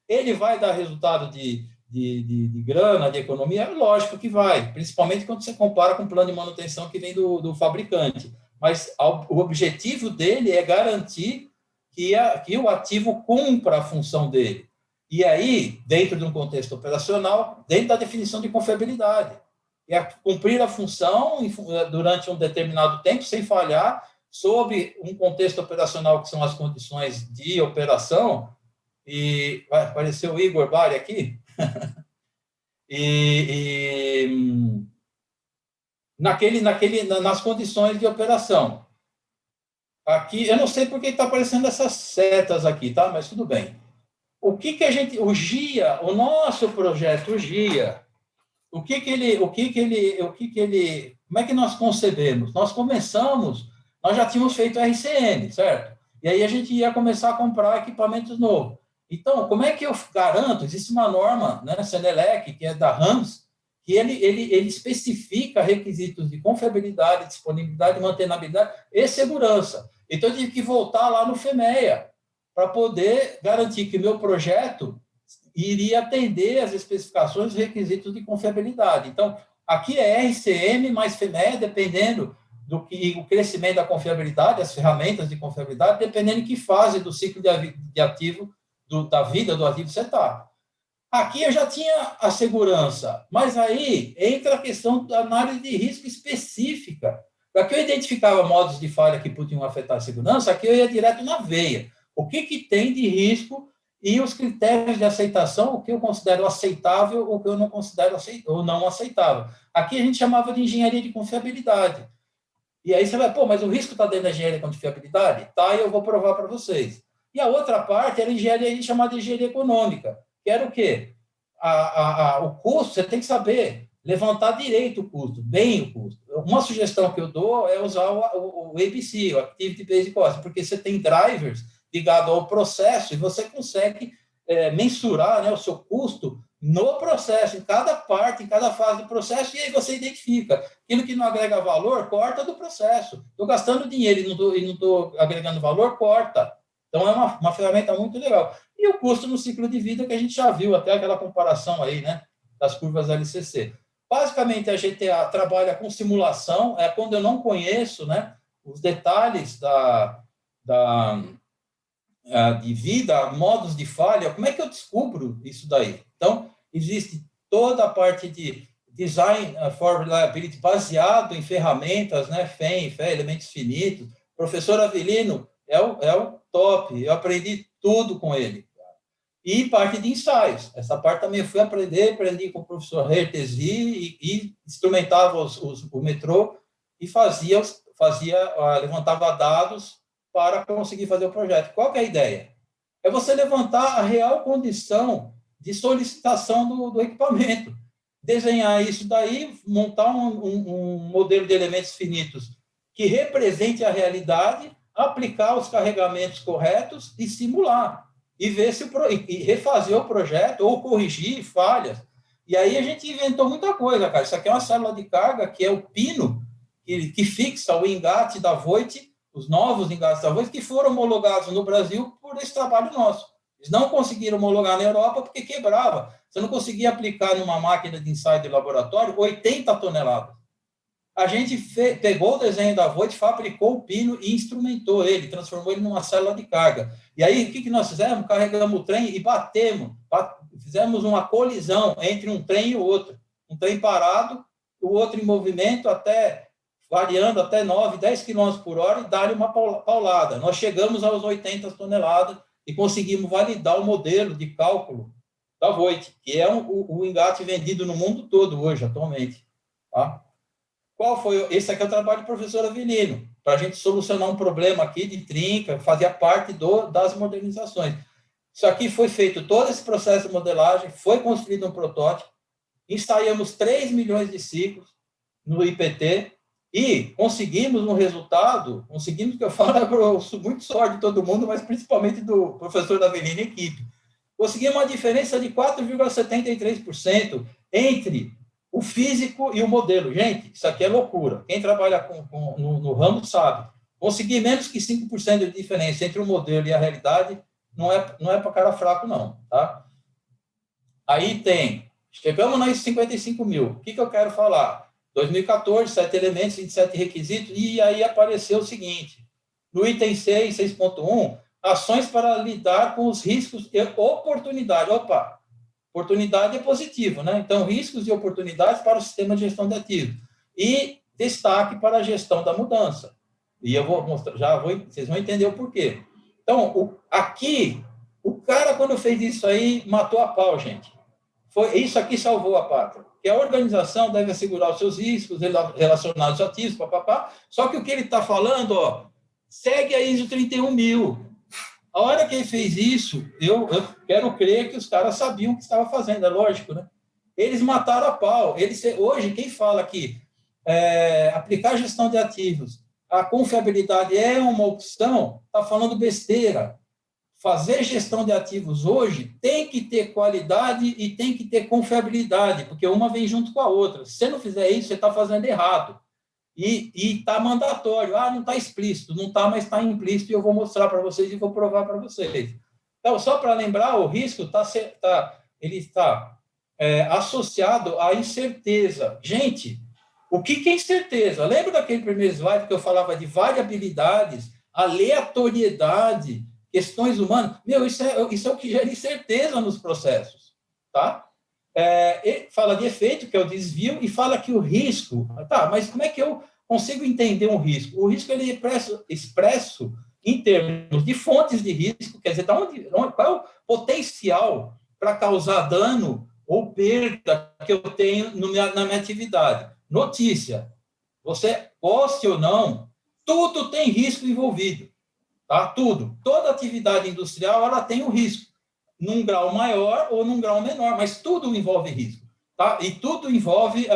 Ele vai dar resultado de grana, de economia? Lógico que vai, principalmente quando você compara com o plano de manutenção que vem do fabricante. Mas o objetivo dele é garantir que o ativo cumpra a função dele. E aí, dentro de um contexto operacional, dentro da definição de confiabilidade. É cumprir a função durante um determinado tempo, sem falhar, sob um contexto operacional, que são as condições de operação. E vai aparecer o Igor Bari aqui. Nas condições de operação. Aqui, eu não sei por que está aparecendo essas setas aqui, tá? Mas tudo bem. O GIA, o nosso projeto, o GIA, como é que nós concebemos? Nós já tínhamos feito RCM, certo? E aí a gente ia começar a comprar equipamentos novos. Então, como é que eu garanto? Existe uma norma, né, Senelec, que é da RAMS, que ele especifica requisitos de confiabilidade, disponibilidade, mantenabilidade e segurança. Então, eu tive que voltar lá no FEMEA para poder garantir que o meu projeto iria atender as especificações e requisitos de confiabilidade. Então, aqui é RCM mais FEMEA, dependendo do crescimento da confiabilidade, as ferramentas de confiabilidade, dependendo de que fase do ciclo de ativo, da vida do ativo você está. Aqui eu já tinha a segurança, mas aí entra a questão da análise de risco específica. Aqui eu identificava modos de falha que podiam afetar a segurança, aqui eu ia direto na veia. O que tem de risco e os critérios de aceitação, o que eu considero aceitável, o que eu não considero não aceitável. Aqui a gente chamava de engenharia de confiabilidade. E aí você vai, mas o risco está dentro da engenharia de confiabilidade? Tá, e eu vou provar para vocês. E a outra parte era engenharia, a gente chamava de engenharia econômica, que era o quê? O custo, você tem que saber levantar direito o custo, bem o custo. Uma sugestão que eu dou é usar o ABC, o Activity Based Cost, porque você tem drivers ligado ao processo e você consegue mensurar, né, o seu custo no processo, em cada parte, em cada fase do processo, e aí você identifica. Aquilo que não agrega valor, corta do processo. Estou gastando dinheiro e não estou agregando valor, corta. Então, é uma ferramenta muito legal. E o custo no ciclo de vida, que a gente já viu, até aquela comparação aí, né, das curvas LCC. Basicamente, a GTA trabalha com simulação, quando eu não conheço, né, os detalhes de vida, modos de falha, como é que eu descubro isso daí? Então, existe toda a parte de design for reliability baseado em ferramentas, né? FEM, elementos finitos. O professor Avelino é o top, eu aprendi tudo com ele. E parte de ensaios. Essa parte também eu fui aprendi com o professor Hertesi e instrumentava o metrô e levantava dados para conseguir fazer o projeto. Qual que é a ideia? É você levantar a real condição de solicitação do equipamento, desenhar isso daí, montar um modelo de elementos finitos que represente a realidade, aplicar os carregamentos corretos e simular, e ver e refazer o projeto ou corrigir falhas. E aí a gente inventou muita coisa, cara. Isso aqui é uma célula de carga que é o pino que fixa o engate da Voith, os novos engates da Voith, que foram homologados no Brasil por esse trabalho nosso. Eles não conseguiram homologar na Europa porque quebrava. Você não conseguia aplicar numa máquina de ensaio de laboratório 80 toneladas. A gente pegou o desenho da Voith, fabricou o pino e instrumentou ele, transformou ele numa célula de carga. E aí, o que nós fizemos? Carregamos o trem e fizemos uma colisão entre um trem e o outro. Um trem parado, o outro em movimento, variando até 9, 10 km por hora e dar-lhe uma paulada. Nós chegamos aos 80 toneladas e conseguimos validar o modelo de cálculo da Voith, que é o engate vendido no mundo todo hoje, atualmente. Tá? Qual foi? Esse aqui é o trabalho do professor Avelino, para a gente solucionar um problema aqui de trinca, fazia parte das modernizações. Isso aqui foi feito, todo esse processo de modelagem, foi construído um protótipo, ensaiamos 3 milhões de ciclos no IPT e conseguimos um resultado, que eu falo é muito sorte de todo mundo, mas principalmente do professor Avelino e equipe. Conseguimos uma diferença de 4,73% entre o físico e o modelo. Gente, isso aqui é loucura. Quem trabalha no ramo sabe. Conseguir menos que 5% de diferença entre o modelo e a realidade não é para cara fraco, não. Tá? Aí chegamos nos 55 mil. O que eu quero falar? 2014, 7 elementos, 27 requisitos, e aí apareceu o seguinte, no item 6.1, ações para lidar com os riscos e oportunidade. Opa! Oportunidade é positivo, né? Então, riscos e oportunidades para o sistema de gestão de ativos. E destaque para a gestão da mudança. E eu vou mostrar, vocês vão entender o porquê. Então, aqui, o cara, quando fez isso aí, matou a pau, gente. Isso aqui salvou a pátria. Que a organização deve assegurar os seus riscos relacionados aos ativos, papapá. Só que o que ele está falando, segue a ISO 31000. A hora que ele fez isso, eu quero crer que os caras sabiam o que estava fazendo, é lógico, né? Eles mataram a pau. Hoje, quem fala que aplicar gestão de ativos, a confiabilidade é uma opção, está falando besteira. Fazer gestão de ativos hoje tem que ter qualidade e tem que ter confiabilidade, porque uma vem junto com a outra. Se você não fizer isso, você está fazendo errado. E está mandatório. Não está explícito. Não está, mas está implícito e eu vou mostrar para vocês e vou provar para vocês. Então, só para lembrar, o risco ele está associado à incerteza. Gente, o que é incerteza? Lembra daquele primeiro slide que eu falava de variabilidades, aleatoriedade, questões humanas? Isso é o que gera incerteza nos processos. Tá? Ele fala de efeito, que é o desvio, e fala que o risco... Tá, mas como é que eu consigo entender um risco? O risco ele é expresso em termos de fontes de risco, quer dizer, qual é o potencial para causar dano ou perda que eu tenho na minha atividade. Notícia, você goste ou não, tudo tem risco envolvido. Tá? Tudo. Toda atividade industrial ela tem um risco, num grau maior ou num grau menor, mas tudo envolve risco. Tá? E tudo envolve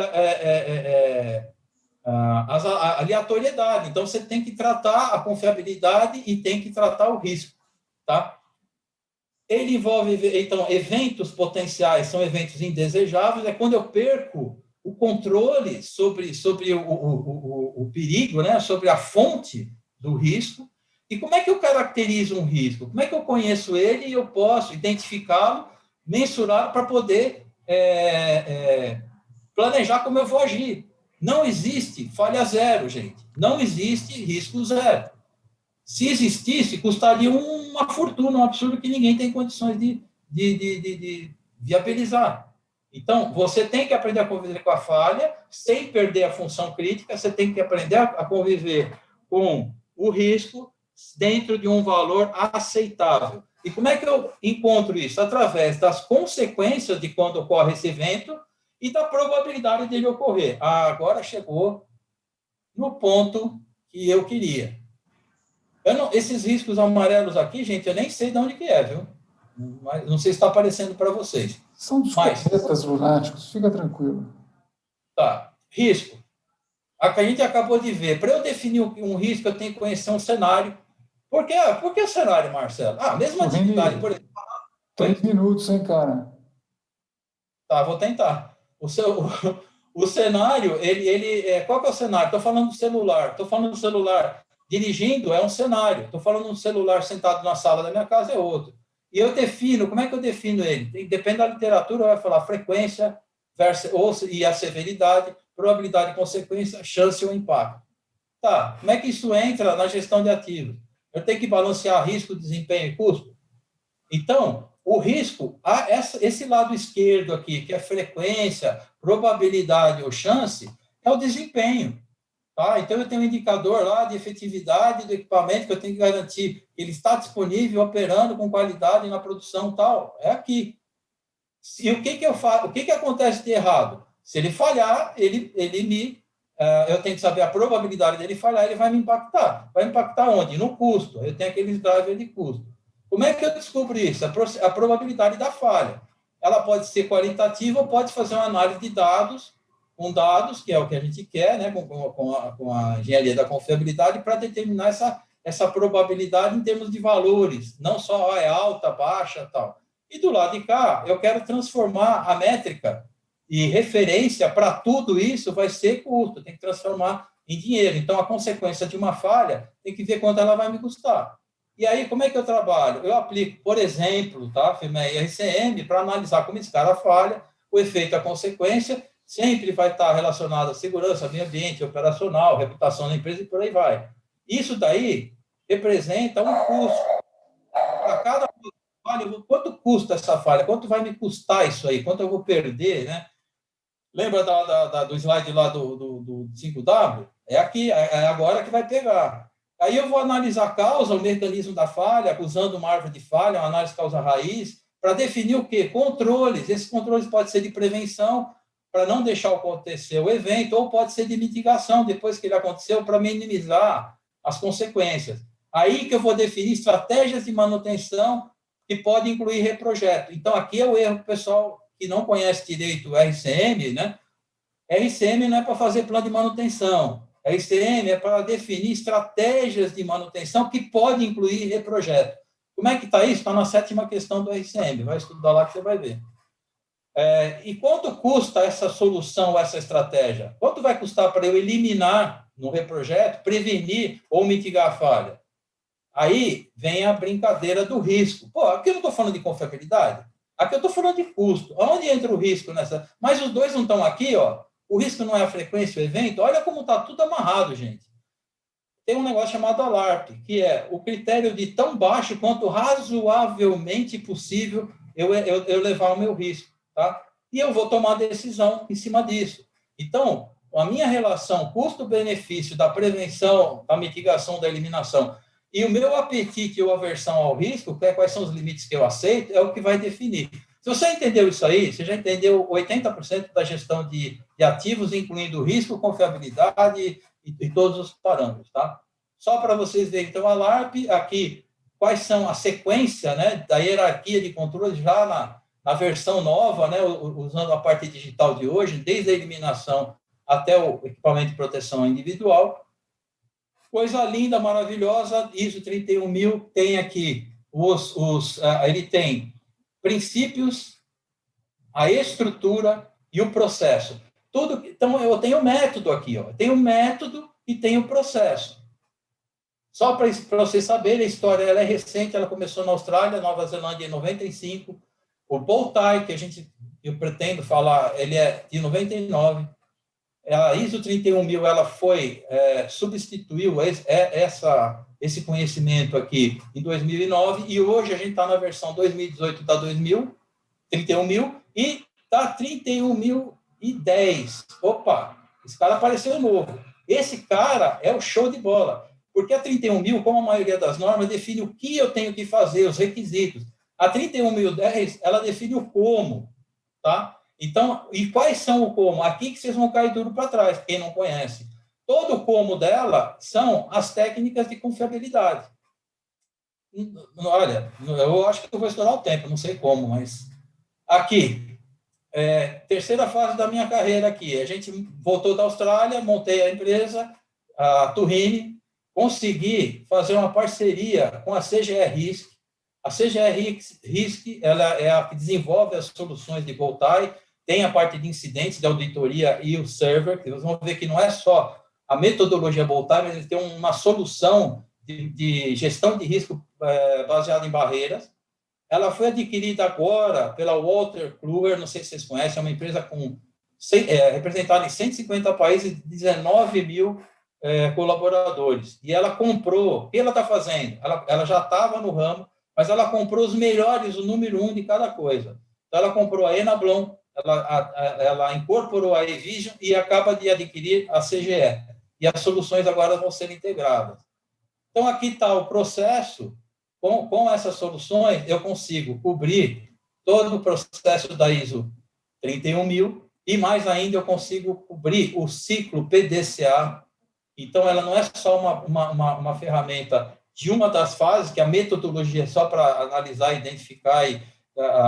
a aleatoriedade. Então, você tem que tratar a confiabilidade e tem que tratar o risco. Tá? Ele envolve, então, eventos potenciais, são eventos indesejáveis, é quando eu perco o controle sobre o perigo, né? Sobre a fonte do risco. E como é que eu caracterizo um risco? Como é que eu conheço ele e eu posso identificá-lo, mensurá-lo para poder planejar como eu vou agir? Não existe falha zero, gente. Não existe risco zero. Se existisse, custaria uma fortuna, um absurdo que ninguém tem condições de viabilizar. Então, você tem que aprender a conviver com a falha, sem perder a função crítica, você tem que aprender a conviver com o risco dentro de um valor aceitável. E como é que eu encontro isso? Através das consequências de quando ocorre esse evento e da probabilidade dele ocorrer. Agora chegou no ponto que eu queria. Esses riscos amarelos aqui, gente, eu nem sei de onde que é, viu? Mas não sei se está aparecendo para vocês. São dos cometas lunáticos, fica tranquilo. Tá. Risco. A que a gente acabou de ver. Para eu definir um risco, eu tenho que conhecer um cenário. Por que o cenário, Marcelo? Mesma atividade, por exemplo. 3 minutos, hein, cara? Tá, vou tentar. O cenário, qual que é o cenário? Estou falando do celular. Estou falando do celular dirigindo, é um cenário. Estou falando do celular sentado na sala da minha casa, é outro. E eu defino, como é que eu defino ele? Depende da literatura, vai falar frequência e a severidade, probabilidade de consequência, chance ou impacto. Tá, como é que isso entra na gestão de ativos? Eu tenho que balancear risco, desempenho e custo? Então, o risco, esse lado esquerdo aqui, que é frequência, probabilidade ou chance, é o desempenho. Tá? Então, eu tenho um indicador lá de efetividade do equipamento que eu tenho que garantir que ele está disponível, operando com qualidade na produção tal. É aqui. E o que eu faço? O que acontece de errado? Se ele falhar, eu tenho que saber a probabilidade dele falhar, ele vai me impactar. Vai impactar onde? No custo. Eu tenho aqueles drivers de custo. Como é que eu descubro isso? A probabilidade da falha. Ela pode ser qualitativa ou pode fazer uma análise de dados, com dados, que é o que a gente quer, né, com a engenharia da confiabilidade, para determinar essa probabilidade em termos de valores, não só é alta, baixa, tal. E do lado de cá, eu quero transformar a métrica e referência para tudo isso vai ser custo, tem que transformar em dinheiro. Então, a consequência de uma falha tem que ver quanto ela vai me custar. E aí, como é que eu trabalho? Eu aplico, por exemplo, tá, FMEA e RCM, para analisar como esse cara falha, o efeito e a consequência, sempre vai estar relacionado à segurança, meio ambiente, operacional, reputação da empresa e por aí vai. Isso daí representa um custo. Para cada falha, quanto custa essa falha? Quanto vai me custar isso aí? Quanto eu vou perder, né? Lembra do slide lá do 5W? É aqui, é agora que vai pegar. Aí eu vou analisar a causa, o mecanismo da falha, usando uma árvore de falha, uma análise causa-raiz, para definir o quê? Controles. Esses controles podem ser de prevenção, para não deixar acontecer o evento, ou pode ser de mitigação, depois que ele aconteceu, para minimizar as consequências. Aí que eu vou definir estratégias de manutenção que podem incluir reprojeto. Então, aqui é o erro, pessoal, que não conhece direito o RCM, né? RCM não é para fazer plano de manutenção. RCM é para definir estratégias de manutenção que pode incluir reprojeto. Como é que está isso? Está na 7ª questão do RCM. Vai estudar lá que você vai ver. E quanto custa essa solução, essa estratégia? Quanto vai custar para eu eliminar no reprojeto, prevenir ou mitigar a falha? Aí vem a brincadeira do risco. Aqui eu não estou falando de confiabilidade. Aqui eu estou falando de custo. Onde entra o risco nessa? Mas os dois não estão aqui, ó. O risco não é a frequência, o evento. Olha como está tudo amarrado, gente. Tem um negócio chamado ALARP, que é o critério de tão baixo quanto razoavelmente possível eu levar o meu risco, tá? E eu vou tomar decisão em cima disso. Então, a minha relação custo-benefício da prevenção, da mitigação, da eliminação, e o meu apetite ou aversão ao risco, quais são os limites que eu aceito, é o que vai definir. Se você entendeu isso aí, você já entendeu 80% da gestão de ativos, incluindo risco, confiabilidade e todos os parâmetros, tá? Só para vocês verem, então, a LARP, aqui, quais são a sequência, né, da hierarquia de controle já na versão nova, né, usando a parte digital de hoje, desde a eliminação até o equipamento de proteção individual. Coisa linda, maravilhosa, ISO 31000 tem aqui ele tem princípios, a estrutura e o processo. Então, eu tenho o método aqui, ó. Tenho o método e tenho o processo. Só para vocês saberem, a história ela é recente, ela começou na Austrália, Nova Zelândia em 95. O Bowtie, que eu pretendo falar, ele é de 99. A ISO 31000 ela substituiu esse conhecimento aqui em 2009 e hoje a gente está na versão 2018 da 31000 e está 31010. Opa, esse cara apareceu novo. Esse cara é o show de bola, porque a 31000, como a maioria das normas, define o que eu tenho que fazer, os requisitos. A 31010, ela define o como, tá? Então, e quais são o como? Aqui que vocês vão cair duro para trás, quem não conhece. Todo o como dela são as técnicas de confiabilidade. Olha, eu acho que eu vou estourar o tempo, não sei como, mas... Aqui, terceira fase da minha carreira aqui. A gente voltou da Austrália, montei a empresa, a Turrini, consegui fazer uma parceria com a CGR Risk. A CGR Risk, ela é a que desenvolve as soluções de Voltaire, tem a parte de incidentes, de auditoria e o server, que vocês vão ver que não é só a metodologia Voltaire, mas eles têm uma solução de gestão de risco baseada em barreiras. Ela foi adquirida agora pela Walter Kluwer, não sei se vocês conhecem, é uma empresa representada em 150 países, 19 mil colaboradores. E ela comprou, o que ela está fazendo? Ela já estava no ramo, mas ela comprou os melhores, o número 1 de cada coisa. Então, ela comprou a Enablon, ela incorporou a eVision e acaba de adquirir a CGE. E as soluções agora vão ser integradas. Então, aqui está o processo. Com essas soluções, eu consigo cobrir todo o processo da ISO 31000 e, mais ainda, eu consigo cobrir o ciclo PDCA. Então, ela não é só uma ferramenta de uma das fases, que a metodologia é só para analisar, identificar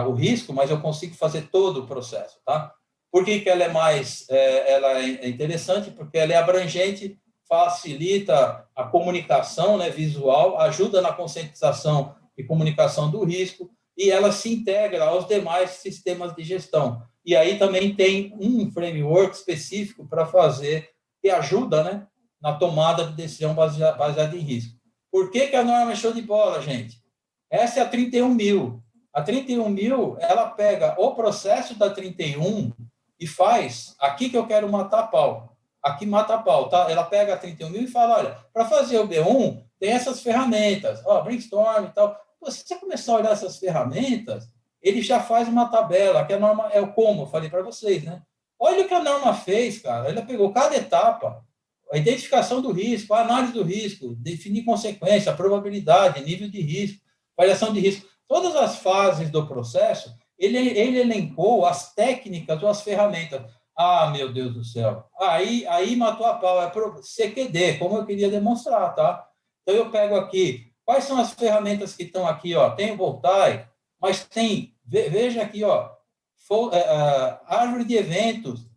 o risco, mas eu consigo fazer todo o processo. Tá? Por que ela ela é interessante? Porque ela é abrangente, facilita a comunicação, né, visual, ajuda na conscientização e comunicação do risco, e ela se integra aos demais sistemas de gestão. E aí também tem um framework específico para fazer, que ajuda, né, na tomada de decisão baseada em risco. Por que a norma é show de bola, gente? Essa é a 31000. A 31000, ela pega o processo da 31 e faz, aqui que eu quero matar pau. Aqui mata a pau, tá? Ela pega a 31000 e fala, olha, para fazer o B1, tem essas ferramentas, brainstorm e tal. Pô, se você começar a olhar essas ferramentas, ele já faz uma tabela, que a norma é o como, eu falei para vocês, né? Olha o que a norma fez, cara. Ela pegou cada etapa, a identificação do risco, a análise do risco, definir consequência, a probabilidade, nível de risco, variação de risco. Todas as fases do processo, ele elencou as técnicas ou as ferramentas. Ah, meu Deus do céu. Aí matou a pau. É CQD, como eu queria demonstrar, tá? Então, eu pego aqui. Quais são as ferramentas que estão aqui, ó? Tem o Voltaire, mas tem... Veja aqui, ó. Árvore de eventos.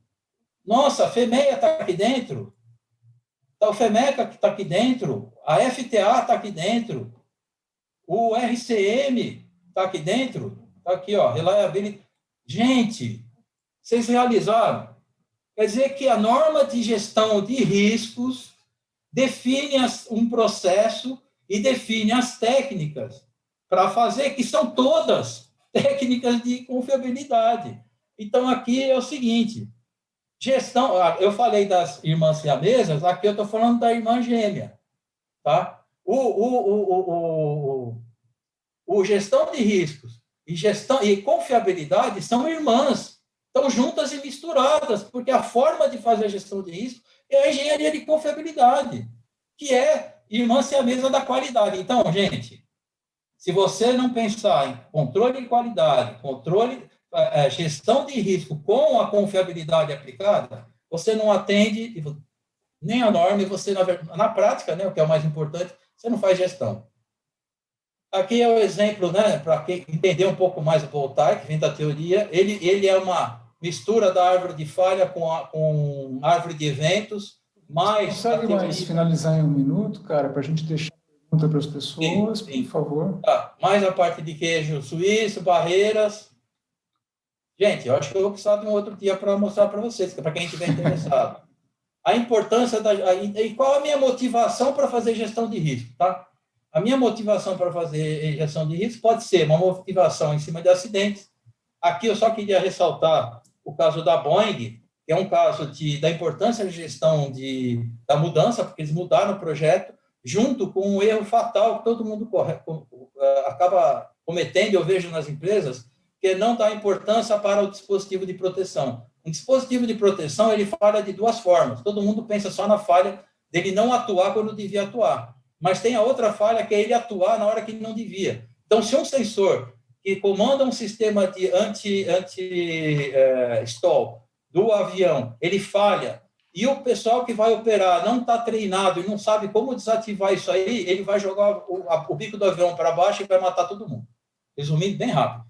Nossa, a FEMEA está aqui dentro. Então, o FEMECA que está aqui dentro. A FTA está aqui dentro. O RCM está aqui dentro. Está aqui, ó. Reliability. Gente, vocês realizaram? Quer dizer que a norma de gestão de riscos define um processo e define as técnicas para fazer, que são todas técnicas de confiabilidade. Então, aqui é o seguinte, gestão, eu falei das irmãs siamesas, aqui eu estou falando da irmã gêmea, tá? O gestão de riscos e confiabilidade são irmãs, estão juntas e misturadas, porque a forma de fazer a gestão de risco é a engenharia de confiabilidade, que é irmã siamesa da qualidade. Então, gente, se você não pensar em controle de qualidade, gestão de risco com a confiabilidade aplicada, você não atende nem a norma e você, na prática, né, o que é o mais importante, você não faz gestão. Aqui é o exemplo, né, para entender um pouco mais o Voltaire, que vem da teoria. Ele é uma mistura da árvore de falha com árvore de eventos, mais... Você consegue mais finalizar em um minuto, cara, para a gente deixar a pergunta para as pessoas, sim. Por favor? Tá. Mais a parte de queijo suíço, barreiras. Gente, eu acho que eu vou precisar de um outro dia para mostrar para vocês, para quem estiver interessado. A importância e qual a minha motivação para fazer gestão de risco, tá? A minha motivação para fazer gestão de risco pode ser uma motivação em cima de acidentes. Aqui eu só queria ressaltar o caso da Boeing, que é um caso da importância da gestão da mudança, porque eles mudaram o projeto, junto com um erro fatal que todo mundo acaba cometendo, eu vejo nas empresas, que é não dar importância para o dispositivo de proteção. Um dispositivo de proteção, ele falha de duas formas. Todo mundo pensa só na falha dele não atuar quando devia atuar. Mas tem a outra falha, que é ele atuar na hora que ele não devia. Então, se um sensor que comanda um sistema de anti-stall do avião, ele falha, e o pessoal que vai operar não está treinado e não sabe como desativar isso aí, ele vai jogar o bico do avião para baixo e vai matar todo mundo. Resumindo, bem rápido.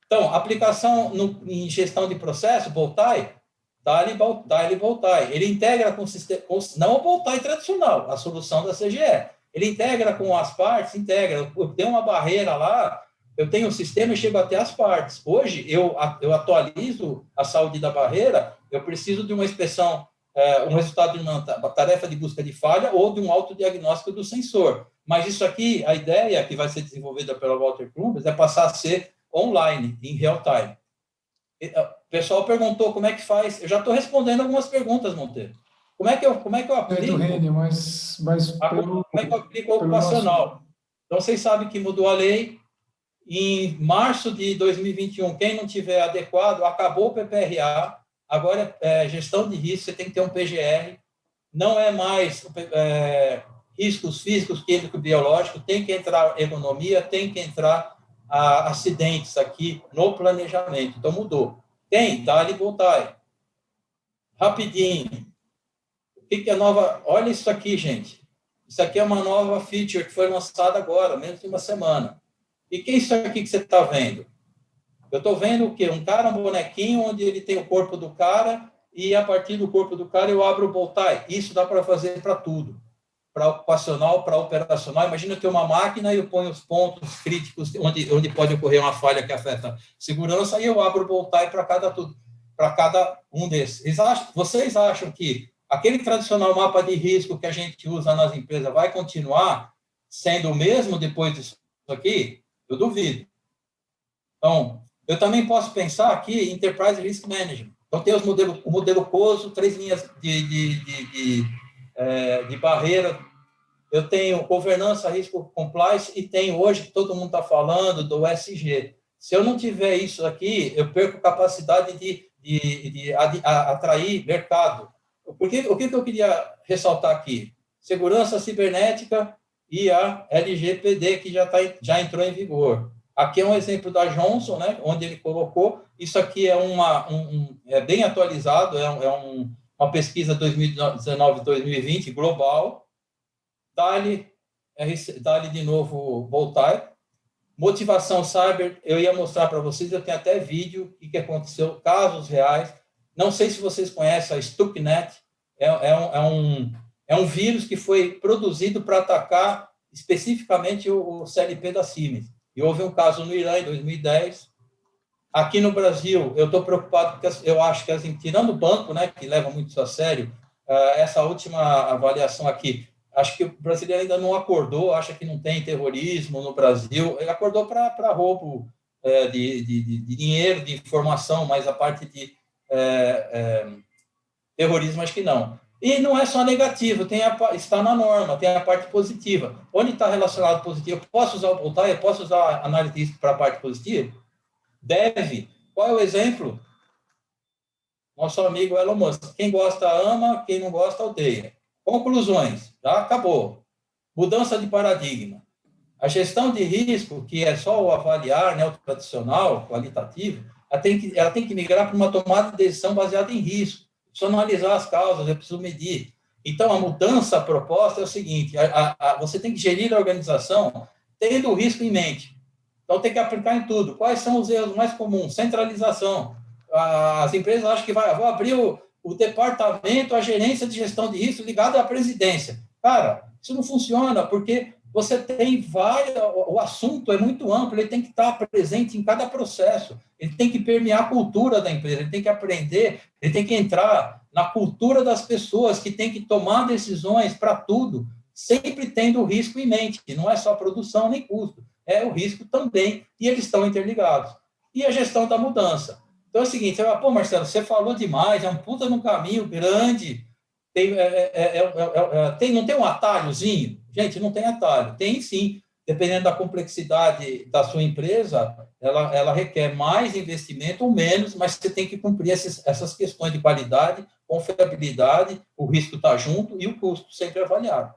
Então, aplicação em gestão de processo, Boltai, Dali Boltai. Ele integra com o sistema, não o Boltai tradicional, a solução da CGE. Ele integra com as partes, integra. Eu tenho uma barreira lá, eu tenho o sistema e chego até as partes. Hoje, eu atualizo a saúde da barreira, eu preciso de uma inspeção, um resultado de uma tarefa de busca de falha ou de um autodiagnóstico do sensor. Mas isso aqui, a ideia que vai ser desenvolvida pela Walter Klumbers é passar a ser online, em real time. O pessoal perguntou como é que faz. Eu já estou respondendo algumas perguntas, Monteiro. Como é que eu aplico? Reni, mas como é que eu aplico o ocupacional? Nosso... Então, vocês sabem que mudou a lei. Em março de 2021, quem não tiver adequado, acabou o PPRA. Agora é gestão de risco, você tem que ter um PGR. Não é mais riscos físicos, químicos, biológicos. Tem que entrar ergonomia, tem que entrar acidentes aqui no planejamento. Então, mudou. Tem, Dali Boltai. Rapidinho. O que é nova? Olha isso aqui, gente. Isso aqui é uma nova feature que foi lançada agora, menos de uma semana. E que é isso aqui que você está vendo? Eu estou vendo o quê? Um bonequinho, onde ele tem o corpo do cara, e a partir do corpo do cara eu abro o Boltai. Isso dá para fazer para tudo. Para ocupacional, para operacional. Imagina eu ter uma máquina e eu ponho os pontos críticos onde pode ocorrer uma falha que afeta segurança, e eu abro o Boltai para cada um desses. Vocês acham que aquele tradicional mapa de risco que a gente usa nas empresas vai continuar sendo o mesmo depois disso aqui? Eu duvido. Então, eu também posso pensar aqui em Enterprise Risk Management. Então, tem o modelo COSO, 3 linhas de barreira. Eu tenho governança, risco, compliance, e tenho hoje, que todo mundo está falando, do ESG. Se eu não tiver isso aqui, eu perco capacidade de atrair mercado. O que eu queria ressaltar aqui? Segurança cibernética e a LGPD, que já entrou em vigor. Aqui é um exemplo da Johnson, né, onde ele colocou. Isso aqui é é bem atualizado, uma pesquisa 2019-2020 global. Dali de novo, Boltai. Motivação cyber, eu ia mostrar para vocês, eu tenho até vídeo, o que aconteceu, casos reais. Não sei se vocês conhecem a Stuxnet, é um vírus que foi produzido para atacar especificamente o CLP da Siemens. E houve um caso no Irã em 2010. Aqui no Brasil, eu estou preocupado, porque eu acho que, tirando o banco, né, que leva muito isso a sério, essa última avaliação aqui, acho que o brasileiro ainda não acordou, acha que não tem terrorismo no Brasil. Ele acordou para roubo de dinheiro, de informação, mas a parte de terrorismo, acho que não. E não é só negativo, está na norma, tem a parte positiva. Onde está relacionado positivo? Eu posso usar o Boltai, eu posso usar a análise de risco para a parte positiva? Deve. Qual é o exemplo? Nosso amigo Elon Musk. Quem gosta ama, quem não gosta odeia. Conclusões. Já acabou. Mudança de paradigma. A gestão de risco, que é só o avaliar, né, o tradicional, qualitativo, ela tem que migrar para uma tomada de decisão baseada em risco. Eu preciso analisar as causas, eu preciso medir. Então, a mudança proposta é o seguinte, você tem que gerir a organização tendo o risco em mente. Então, tem que aplicar em tudo. Quais são os erros mais comuns? Centralização. As empresas acham que vou abrir o departamento, a gerência de gestão de risco ligado à presidência. Cara, isso não funciona, porque você tem o assunto é muito amplo, ele tem que estar presente em cada processo, ele tem que permear a cultura da empresa, ele tem que aprender, ele tem que entrar na cultura das pessoas que tem que tomar decisões para tudo, sempre tendo o risco em mente, que não é só produção nem custo, é o risco também, e eles estão interligados. E a gestão da mudança. Então é o seguinte, você fala, pô, Marcelo, você falou demais, é um puta num caminho grande, não tem um atalhozinho? Gente, não tem atalho. Tem sim, dependendo da complexidade da sua empresa, ela requer mais investimento ou menos, mas você tem que cumprir essas questões de qualidade, confiabilidade, o risco está junto e o custo sempre avaliado.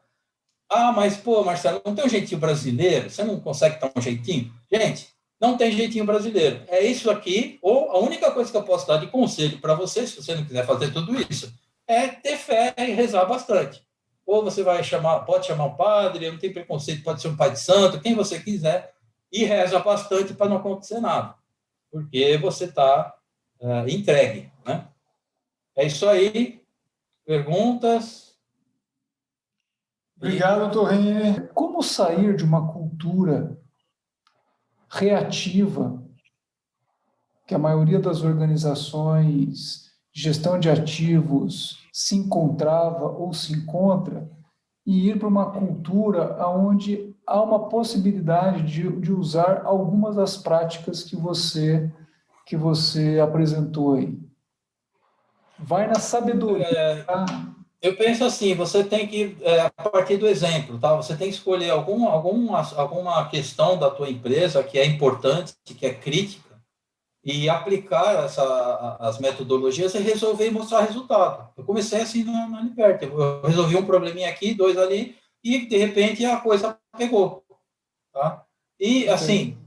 Ah, mas, pô, Marcelo, não tem um jeitinho brasileiro? Você não consegue dar um jeitinho? Gente, não tem jeitinho brasileiro. É isso aqui, ou a única coisa que eu posso dar de conselho para você, se você não quiser fazer tudo isso, é ter fé e rezar bastante. Ou você vai pode chamar um padre, não tem preconceito, pode ser um pai de santo, quem você quiser, e reza bastante para não acontecer nada, porque você está entregue, né? É isso aí. Perguntas? Obrigado, Torrini. Como sair de uma cultura reativa que a maioria das organizações de gestão de ativos se encontrava ou se encontra e ir para uma cultura onde há uma possibilidade de usar algumas das práticas que você apresentou aí? Vai na sabedoria, tá? Eu penso assim, você tem que, a partir do exemplo, tá? Você tem que escolher alguma questão da tua empresa que é importante, que é crítica, e aplicar as metodologias e resolver e mostrar resultado. Eu comecei assim na Liberty. Eu resolvi um probleminha aqui, 2 ali, e, de repente, a coisa pegou. Tá? E, assim,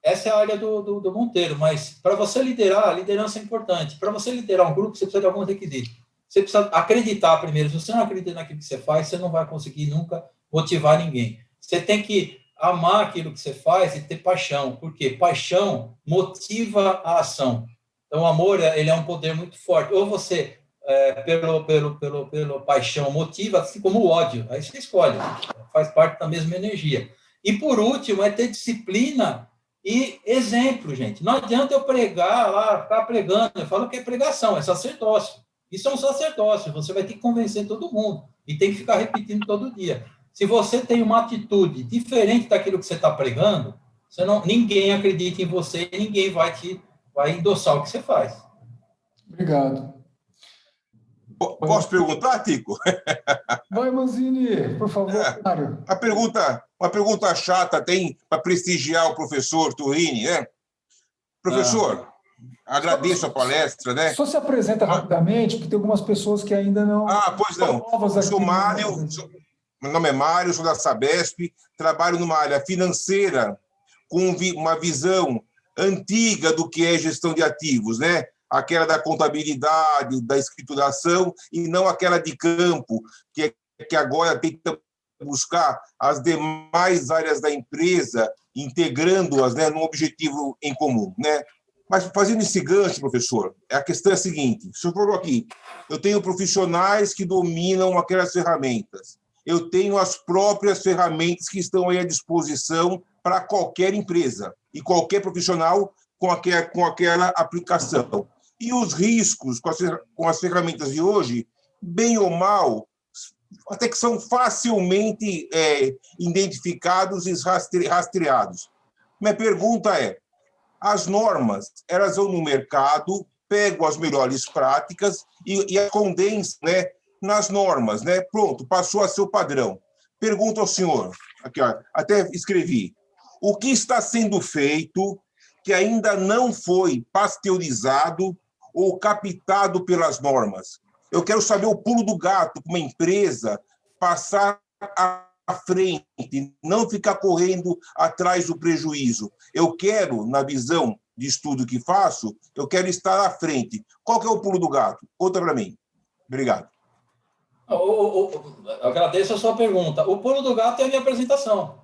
essa é a área do Monteiro, mas para você liderar, a liderança é importante. Para você liderar um grupo, você precisa de alguns requisitos. Você precisa acreditar primeiro. Se você não acredita naquilo que você faz, você não vai conseguir nunca motivar ninguém. Você tem que amar aquilo que você faz e ter paixão, porque paixão motiva a ação. Então, o amor, ele é um poder muito forte. Ou você, pelo paixão, motiva, assim como o ódio. Aí você escolhe, faz parte da mesma energia. E, por último, é ter disciplina e exemplo, gente. Não adianta eu pregar lá, ficar pregando. Eu falo que é pregação, é sacerdócio. Isso é um sacerdócio. Você vai ter que convencer todo mundo e tem que ficar repetindo todo dia. Se você tem uma atitude diferente daquilo que você está pregando, ninguém acredita em você, ninguém vai endossar o que você faz. Obrigado. Posso perguntar, Tico? Vai, Manzini, por favor, Mário. Uma pergunta chata tem para prestigiar o professor Torrini, né? Professor, agradeço a palestra, né? Só se apresenta rapidamente, porque tem algumas pessoas que ainda não... Pois não. Eu sou Mário, meu nome é Mário, sou da Sabesp, trabalho numa área financeira com uma visão antiga do que é gestão de ativos, né? Aquela da contabilidade, da escrituração, e não aquela de campo, que agora tenta buscar as demais áreas da empresa, integrando-as, né, num objetivo em comum, né? Mas, fazendo esse gancho, professor, a questão é a seguinte: o senhor falou aqui, eu tenho profissionais que dominam aquelas ferramentas, eu tenho as próprias ferramentas que estão aí à disposição para qualquer empresa e qualquer profissional com aquela aplicação. E os riscos com as ferramentas de hoje, bem ou mal, até que são facilmente identificados e rastreados. Minha pergunta é: as normas, elas vão no mercado, pegam as melhores práticas e as condensam, né, nas normas, né? Pronto, passou a ser o padrão. Pergunto ao senhor, aqui, ó, até escrevi, o que está sendo feito que ainda não foi pasteurizado ou captado pelas normas? Eu quero saber o pulo do gato para uma empresa passar à frente, não ficar correndo atrás do prejuízo. Eu quero, na visão de estudo que faço, eu quero estar à frente. Qual que é o pulo do gato? Conta para mim. Obrigado. Eu agradeço a sua pergunta. O pulo do gato é a minha apresentação.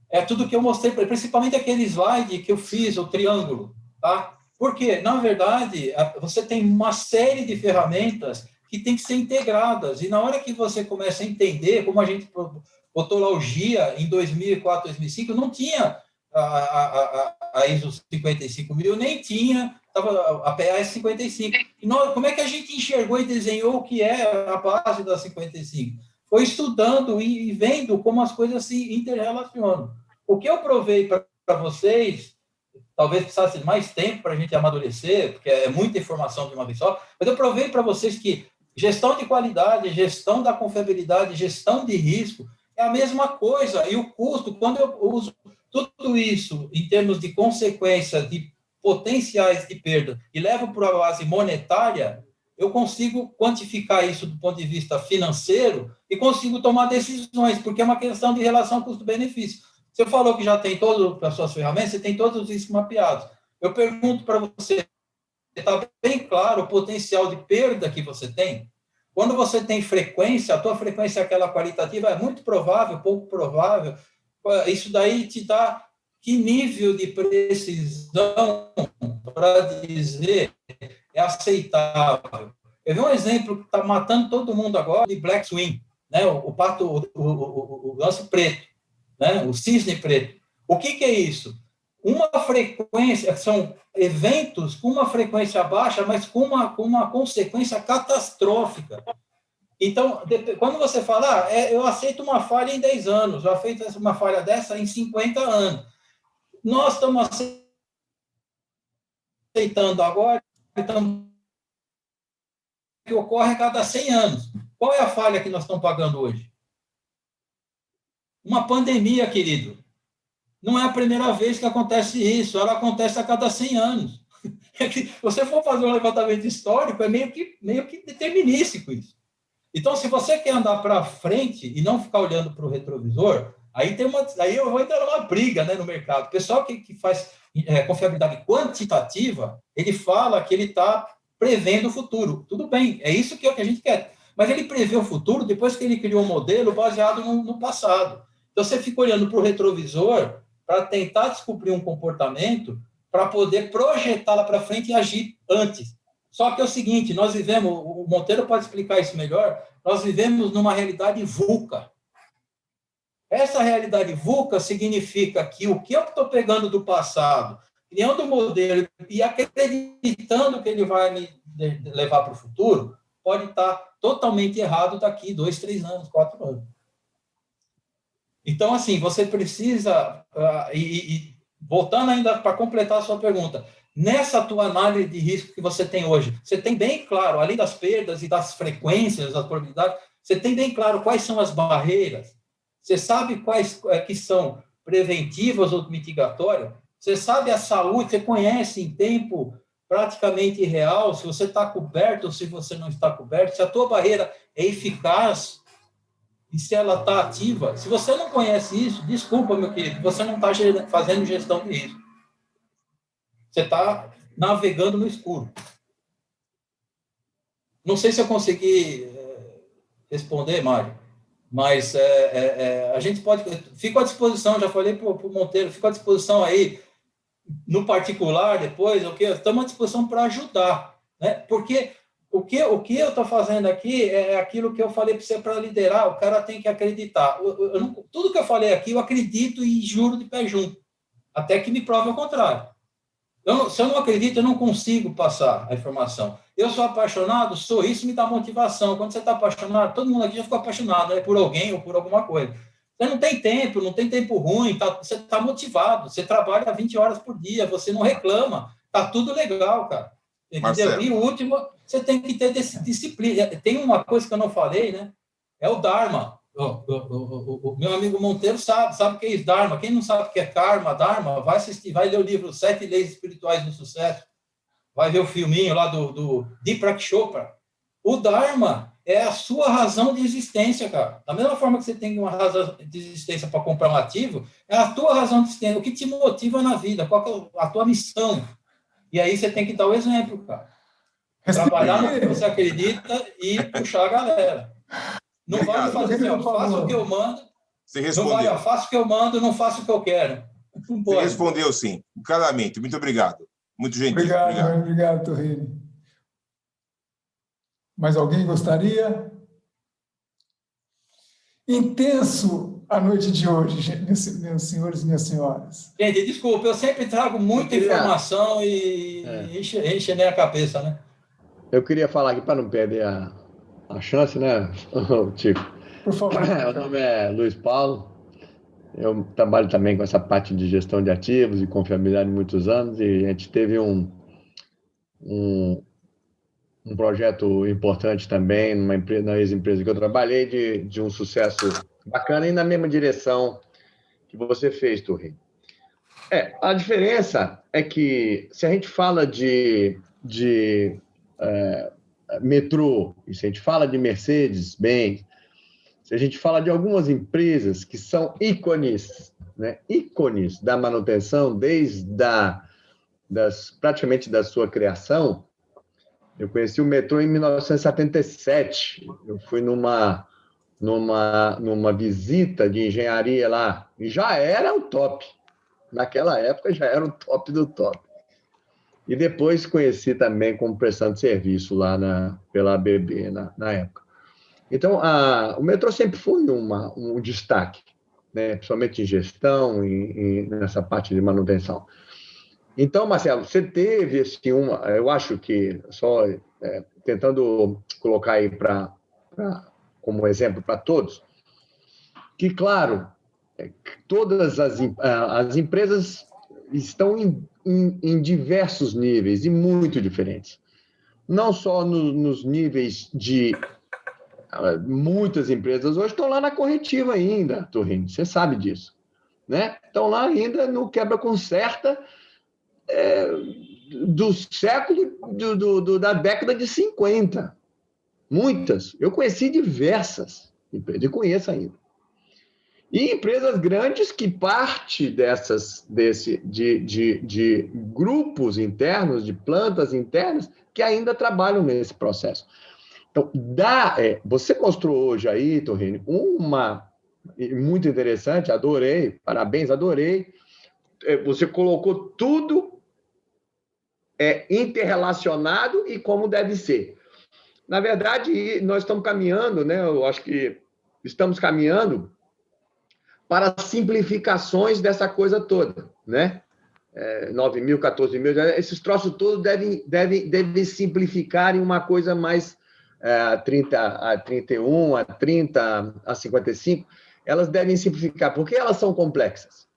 É tudo que eu mostrei, principalmente aquele slide que eu fiz, o triângulo, tá? Porque, na verdade, você tem uma série de ferramentas que tem que ser integradas. E na hora que você começa a entender, como a gente botou lá o GIA em 2004, 2005, não tinha a ISO 55000, nem tinha a PAS 55. E como é que a gente enxergou e desenhou o que é a base da 55? Foi estudando e vendo como as coisas se interrelacionam. O que eu provei para vocês talvez precisasse de mais tempo para a gente amadurecer, porque é muita informação de uma vez só, mas eu provei para vocês que gestão de qualidade, gestão da confiabilidade, gestão de risco é a mesma coisa, e o custo, quando eu uso tudo isso em termos de consequência de potenciais de perda e levo para a base monetária, eu consigo quantificar isso do ponto de vista financeiro e consigo tomar decisões, porque é uma questão de relação custo-benefício. Você falou que já tem todas as suas ferramentas, você tem todos isso mapeados. Eu pergunto para você, está bem claro o potencial de perda que você tem? Quando você tem frequência, a tua frequência é aquela qualitativa, é muito provável, pouco provável, isso daí te dá que nível de precisão para dizer é aceitável. Eu vi um exemplo que está matando todo mundo agora de Black Swing, né? O pato, o ganso preto, né? O cisne preto. O que é isso? Uma frequência, são eventos com uma frequência baixa, mas com uma consequência catastrófica. Então, quando você fala, eu aceito uma falha em 10 anos, eu aceito uma falha dessa em 50 anos. Nós estamos aceitando agora, que ocorre a cada 100 anos. Qual é a falha que nós estamos pagando hoje? Uma pandemia, querido. Não é a primeira vez que acontece isso, ela acontece a cada 100 anos. Se você for fazer um levantamento histórico, é meio que determinístico isso. Então, se você quer andar para frente e não ficar olhando para o retrovisor, aí eu vou entrar numa briga, né, no mercado. O pessoal que faz confiabilidade quantitativa, ele fala que ele está prevendo o futuro. Tudo bem, é isso que a gente quer. Mas ele prevê o futuro depois que ele criou um modelo baseado no passado. Então, você fica olhando para o retrovisor para tentar descobrir um comportamento para poder projetar lá para frente e agir antes. Só que é o seguinte, nós vivemos, o Monteiro pode explicar isso melhor, nós vivemos numa realidade VUCA. Essa realidade VUCA significa que o que eu estou pegando do passado, criando um modelo e acreditando que ele vai me levar para o futuro, pode estar totalmente errado daqui 2, 3 anos, 4 anos. Então, assim, você precisa, voltando ainda para completar a sua pergunta, nessa tua análise de risco que você tem hoje, você tem bem claro, além das perdas e das frequências, das probabilidades, você tem bem claro quais são as barreiras, você sabe quais que são preventivas ou mitigatórias, você sabe a saúde, você conhece em tempo praticamente real, se você está coberto ou se você não está coberto, se a tua barreira é eficaz e se ela está ativa. Se você não conhece isso, desculpa, meu querido, você não está fazendo gestão de risco. Você está navegando no escuro. Não sei se eu consegui responder, Mário, mas a gente pode... Fico à disposição, já falei para o Monteiro, fico à disposição aí, no particular, depois, estamos à disposição para ajudar, né? Porque o que eu estou fazendo aqui é aquilo que eu falei para você, para liderar, o cara tem que acreditar. Tudo que eu falei aqui, eu acredito e juro de pé junto, até que me prove o contrário. Se eu não acredito, eu não consigo passar a informação. Eu sou apaixonado, isso me dá motivação. Quando você está apaixonado, todo mundo aqui já ficou apaixonado, né, por alguém ou por alguma coisa. Você não tem tempo ruim, você está motivado, você trabalha 20 horas por dia, você não reclama, está tudo legal, cara. Entendeu? E o último, você tem que ter disciplina. Tem uma coisa que eu não falei, né? É o Dharma. O meu amigo Monteiro sabe o que é isso, Dharma. Quem não sabe o que é Dharma, vai assistir, vai ler o livro 7 Leis Espirituais do Sucesso, vai ver o filminho lá do Deepak Chopra. O Dharma é a sua razão de existência, cara. Da mesma forma que você tem uma razão de existência para comprar um ativo, é a tua razão de existência, o que te motiva na vida, qual que é a tua missão. E aí você tem que dar o exemplo, cara. Trabalhar no que você acredita e puxar a galera. Não vale fazer assim, faço o que eu mando. Você respondeu. Não vale, faço o que eu mando, não faço o que eu quero. Você respondeu sim, claramente. Muito obrigado. Muito gentil. Obrigado, Torrini. Mais alguém gostaria? Intenso a noite de hoje, meus senhores e minhas senhoras. Gente, desculpa, eu sempre trago muita informação e enche nem a cabeça, né? Eu queria falar aqui, para não perder a chance, né, Tico? Por favor. Meu nome é Luiz Paulo. Eu trabalho também com essa parte de gestão de ativos e confiabilidade há muitos anos, e a gente teve um projeto importante também numa empresa, na ex-empresa que eu trabalhei, de um sucesso bacana e na mesma direção que você fez, Turri. A diferença é que se a gente fala de metrô, e se a gente fala de Mercedes-Benz, se a gente fala de algumas empresas que são ícones, né? Ícones da manutenção desde praticamente da sua criação. Eu conheci o metrô em 1977. Eu fui numa visita de engenharia lá, e já era o top. Naquela época já era o top do top. E depois conheci também como prestando serviço lá pela ABB na época. Então, o metrô sempre foi um destaque, né? Principalmente em gestão e nessa parte de manutenção. Então, Marcelo, você teve assim, eu acho que, só tentando colocar aí como exemplo para todos, que, claro, todas as empresas estão em diversos níveis e muito diferentes. Não só nos níveis de... Muitas empresas hoje estão lá na corretiva ainda, Turrini, você sabe disso, né? Estão lá ainda no quebra-conserta do século, da década de 50. Muitas. Eu conheci diversas empresas, e conheço ainda. E empresas grandes que parte de grupos internos, de plantas internas, que ainda trabalham nesse processo. Então, você mostrou hoje aí, Turrini, muito interessante, adorei, parabéns, adorei. Você colocou tudo interrelacionado e como deve ser. Na verdade, nós estamos caminhando, né? Eu acho que estamos caminhando para simplificações dessa coisa toda, né? 9 mil, 14 mil, esses troços todos devem simplificar em uma coisa mais 31, a 30, a 55, elas devem simplificar. Por que elas são complexas?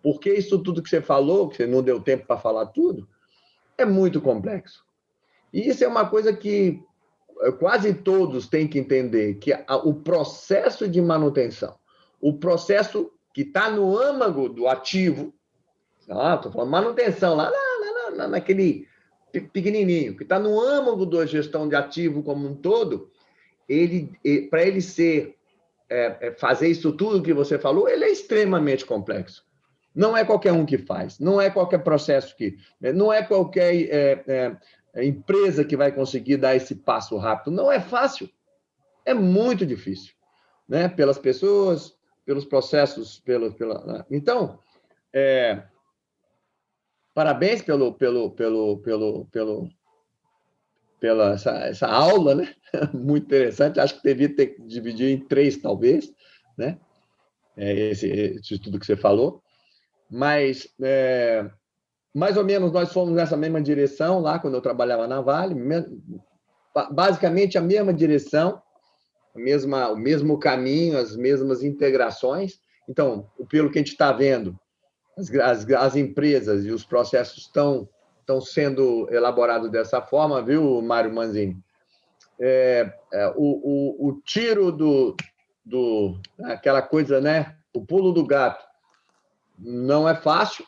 Porque isso tudo que você falou, que você não deu tempo para falar tudo, é muito complexo. E isso é uma coisa que quase todos têm que entender, que o processo de manutenção, o processo que está no âmago do ativo, estou falando manutenção, lá naquele pequenininho, que está no âmago da gestão de ativo como um todo, para ele fazer isso tudo que você falou, ele é extremamente complexo. Não é qualquer um que faz, não é qualquer processo não é qualquer empresa que vai conseguir dar esse passo rápido. Não é fácil, é muito difícil, né? Pelas pessoas, pelos processos, Então, parabéns pela essa aula, né? Muito interessante. Acho que devia ter que dividir em 3, talvez, né? Esse tudo que você falou. Mas, mais ou menos, nós fomos nessa mesma direção lá, quando eu trabalhava na Vale. Basicamente, a mesma direção, o mesmo caminho, as mesmas integrações. Então, pelo que a gente está vendo, as empresas e os processos estão sendo elaborados dessa forma, viu, Mário Manzini? O tiro aquela coisa, né? O pulo do gato não é fácil.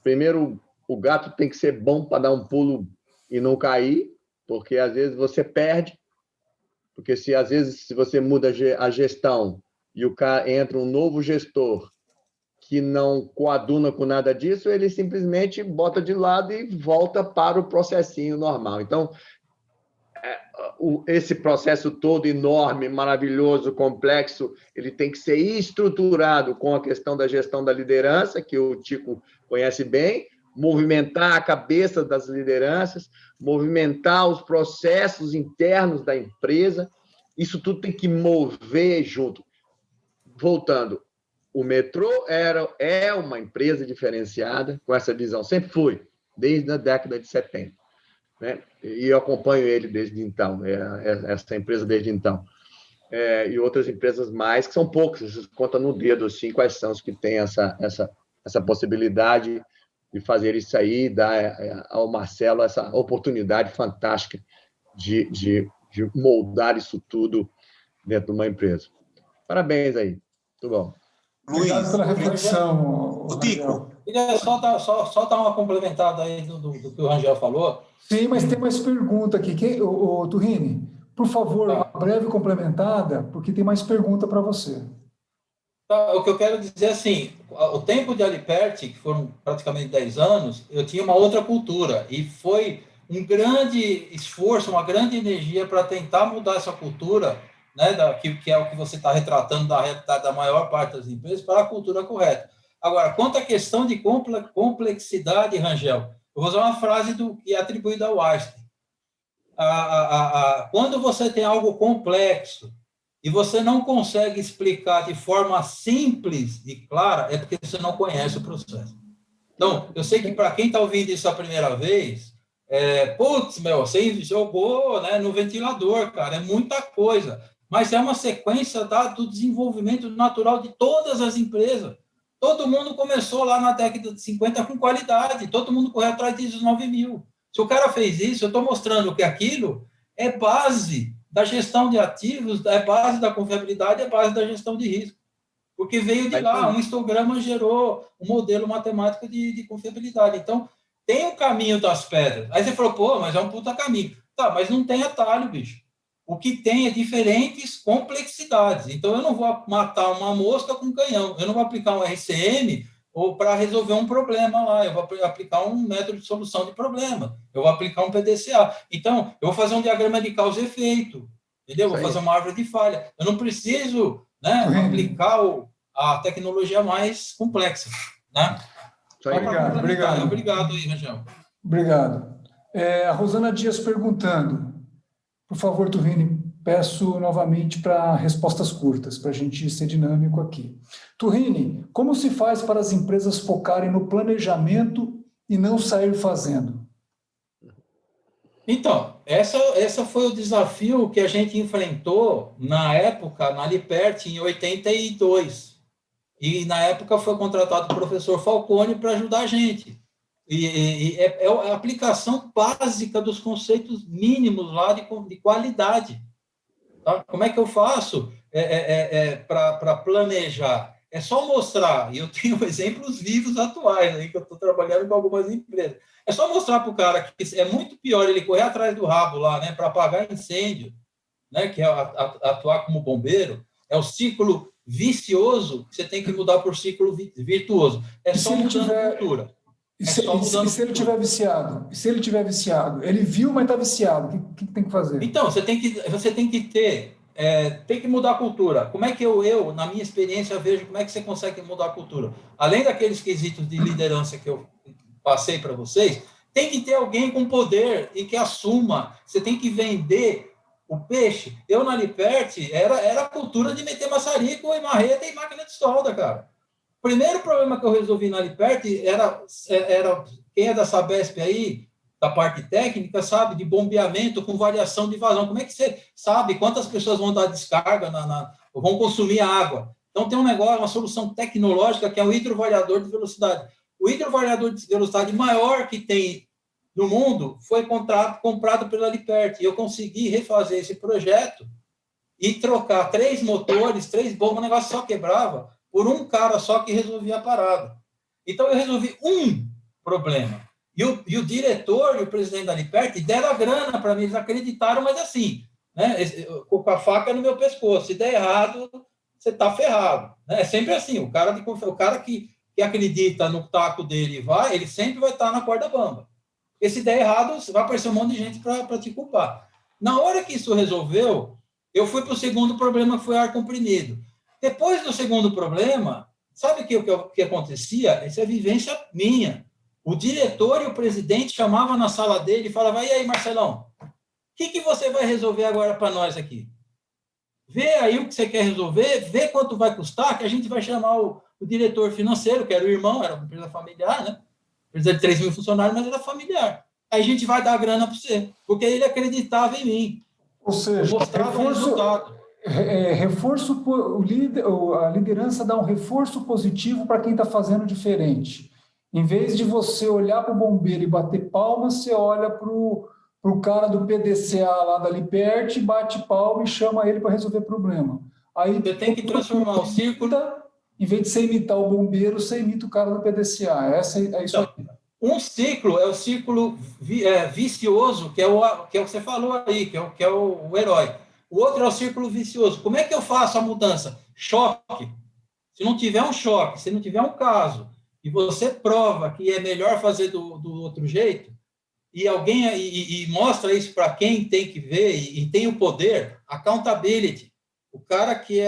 Primeiro, o gato tem que ser bom para dar um pulo e não cair, porque às vezes você perde, porque às vezes se você muda a gestão e entra um novo gestor que não coaduna com nada disso, ele simplesmente bota de lado e volta para o processinho normal. Então, esse processo todo enorme, maravilhoso, complexo, ele tem que ser estruturado com a questão da gestão da liderança, que o Tico conhece bem, movimentar a cabeça das lideranças, movimentar os processos internos da empresa. Isso tudo tem que mover junto. Voltando, o metrô é uma empresa diferenciada com essa visão. Sempre foi, desde a década de 70. Né? E eu acompanho ele desde então, essa empresa desde então. e outras empresas mais, que são poucas, você conta no dedo, assim, quais são os que têm essa possibilidade de fazer isso aí, dar ao Marcelo essa oportunidade fantástica de moldar isso tudo dentro de uma empresa. Parabéns aí, muito bom. Obrigado pela reflexão, Tico. Queria só dar uma complementada aí do que o Rangel falou. Sim, mas tem mais pergunta aqui. O Turrini, por favor, uma breve complementada, porque tem mais pergunta para você. O que eu quero dizer assim, o tempo de Alipert, que foram praticamente 10 anos, eu tinha uma outra cultura, e foi um grande esforço, uma grande energia para tentar mudar essa cultura, né, que é o que você está retratando da realidade da maior parte das empresas, para a cultura correta. Agora, quanto à questão de complexidade, Rangel, eu vou usar uma frase que é atribuída ao Einstein. Quando você tem algo complexo e você não consegue explicar de forma simples e clara, é porque você não conhece o processo. Então, eu sei que para quem está ouvindo isso a primeira vez, você jogou, né, no ventilador, cara, é muita coisa. Mas é uma sequência do desenvolvimento natural de todas as empresas. Todo mundo começou lá na década de 50 com qualidade, todo mundo correu atrás de ISO 9000. Se o cara fez isso, eu estou mostrando que aquilo é base da gestão de ativos, é base da confiabilidade, é base da gestão de risco. Porque veio de lá, um histograma gerou um modelo matemático de confiabilidade. Então, tem um caminho das pedras. Aí você falou, mas é um puta caminho. Tá, mas não tem atalho, bicho. O que tem é diferentes complexidades. Então, eu não vou matar uma mosca com canhão. Eu não vou aplicar um RCM ou para resolver um problema lá. Eu vou aplicar um método de solução de problema. Eu vou aplicar um PDCA. Então, eu vou fazer um diagrama de causa e efeito. Entendeu? Vou fazer uma árvore de falha. Eu não preciso, né, aplicar a tecnologia mais complexa. Né? Obrigado aí, Rangel. Obrigado. A Rosana Dias perguntando. Por favor, Turrini, peço novamente para respostas curtas, para a gente ser dinâmico aqui. Turrini, como se faz para as empresas focarem no planejamento e não sair fazendo? Então, essa foi o desafio que a gente enfrentou na época, na Alipert, em 82. E, na época, foi contratado o professor Falcone para ajudar a gente. É a aplicação básica dos conceitos mínimos lá de qualidade. Tá? Como é que eu faço para planejar? É só mostrar, e eu tenho exemplos vivos atuais, aí, que eu estou trabalhando com algumas empresas. É só mostrar para o cara que é muito pior ele correr atrás do rabo lá, né, para apagar incêndio, né, que é atuar como bombeiro, é o ciclo vicioso que você tem que mudar por ciclo virtuoso. É só mudando a cultura. E se ele tiver viciado? E se ele tiver viciado? Ele viu, mas está viciado. O que tem que fazer? Então, você tem que ter... tem que mudar a cultura. Como é que eu, na minha experiência, vejo como é que você consegue mudar a cultura? Além daqueles quesitos de liderança que eu passei para vocês, tem que ter alguém com poder e que assuma. Você tem que vender o peixe. Eu, na Alipert, era a cultura de meter maçarico e marreta e máquina de solda, cara. O primeiro problema que eu resolvi na Alipert era quem é da Sabesp aí, da parte técnica, sabe, de bombeamento com variação de vazão. Como é que você sabe quantas pessoas vão dar descarga, vão consumir água? Então, tem um negócio, uma solução tecnológica que é o hidrovariador de velocidade. O hidrovariador de velocidade maior que tem no mundo foi comprado pela Alipert. E eu consegui refazer esse projeto e trocar 3 motores, 3 bombas, o negócio só quebrava por um cara só que resolvia a parada. Então, eu resolvi um problema. E o diretor e o presidente da Alipert deram a grana para mim, eles acreditaram, mas assim, né, com a faca no meu pescoço. Se der errado, você está ferrado. Né? É sempre assim, o cara que acredita no taco dele ele sempre vai estar na corda bamba. Porque se der errado, vai aparecer um monte de gente para te culpar. Na hora que isso resolveu, eu fui para o segundo problema, que foi ar comprimido. Depois do segundo problema, sabe o que acontecia? Essa é a vivência minha. O diretor e o presidente chamavam na sala dele e falavam, e aí, Marcelão, o que você vai resolver agora para nós aqui? Vê aí o que você quer resolver, vê quanto vai custar, que a gente vai chamar o diretor financeiro, que era o irmão, era uma empresa familiar, né? Empresa de 3 mil funcionários, mas era familiar. Aí a gente vai dar a grana para você, porque ele acreditava em mim. Ou seja, mostrava o resultado. A liderança dá um reforço positivo para quem está fazendo diferente. Em vez de você olhar para o bombeiro e bater palmas, você olha para o cara do PDCA lá da Liperti, bate palma e chama ele para resolver problema. Aí você tem que transformar o círculo. Em vez de você imitar o bombeiro, você imita o cara do PDCA. É isso aí. Um ciclo é o círculo vicioso, que é o que você falou aí, que é o herói. O outro é o círculo vicioso. Como é que eu faço a mudança? Choque. Se não tiver um choque, se não tiver um caso, e você prova que é melhor fazer do outro jeito, e alguém e mostra isso para quem tem que ver e tem o poder, accountability. O cara que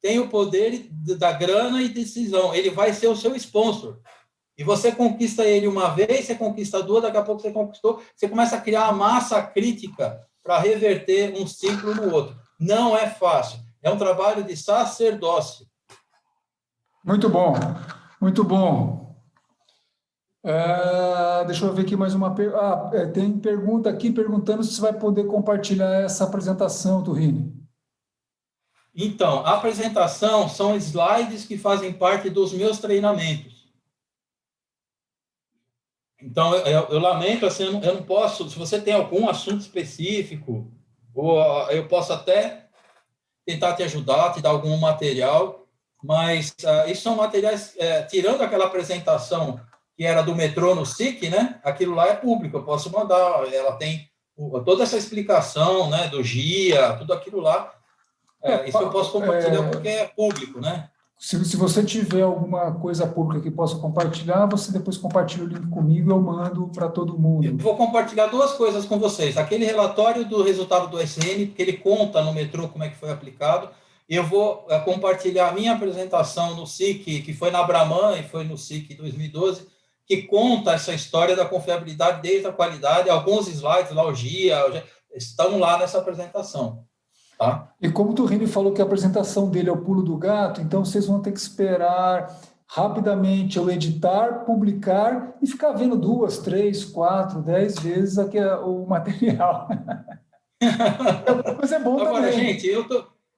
tem o poder da grana e decisão, ele vai ser o seu sponsor. E você conquista ele uma vez, você conquista duas, daqui a pouco você conquistou, você começa a criar a massa crítica para reverter um ciclo no outro. Não é fácil. É um trabalho de sacerdócio. Muito bom, muito bom. Deixa eu ver aqui mais uma pergunta. Tem pergunta aqui perguntando se você vai poder compartilhar essa apresentação, Turrini. Então, a apresentação são slides que fazem parte dos meus treinamentos. Então, eu lamento, assim, eu não posso, se você tem algum assunto específico, ou eu posso até tentar te ajudar, te dar algum material, mas isso são materiais, tirando aquela apresentação que era do metrô no SIC, né? Aquilo lá é público, eu posso mandar, ela tem toda essa explicação, né, do GIA, tudo aquilo lá, isso eu posso compartilhar porque é público, né? Se você tiver alguma coisa pública que possa compartilhar, você depois compartilha o link comigo e eu mando para todo mundo. Eu vou compartilhar duas coisas com vocês. Aquele relatório do resultado do SM, que ele conta no metrô como é que foi aplicado. Eu vou compartilhar a minha apresentação no SIC, que foi na Brahman e foi no SIC 2012, que conta essa história da confiabilidade desde a qualidade. Alguns slides, lá o GIA, estão lá nessa apresentação. Tá? E como o Turrini falou que a apresentação dele é o pulo do gato, então vocês vão ter que esperar rapidamente eu editar, publicar e ficar vendo 2, 3, 4, 10 vezes aqui o material. Mas é bom agora, também.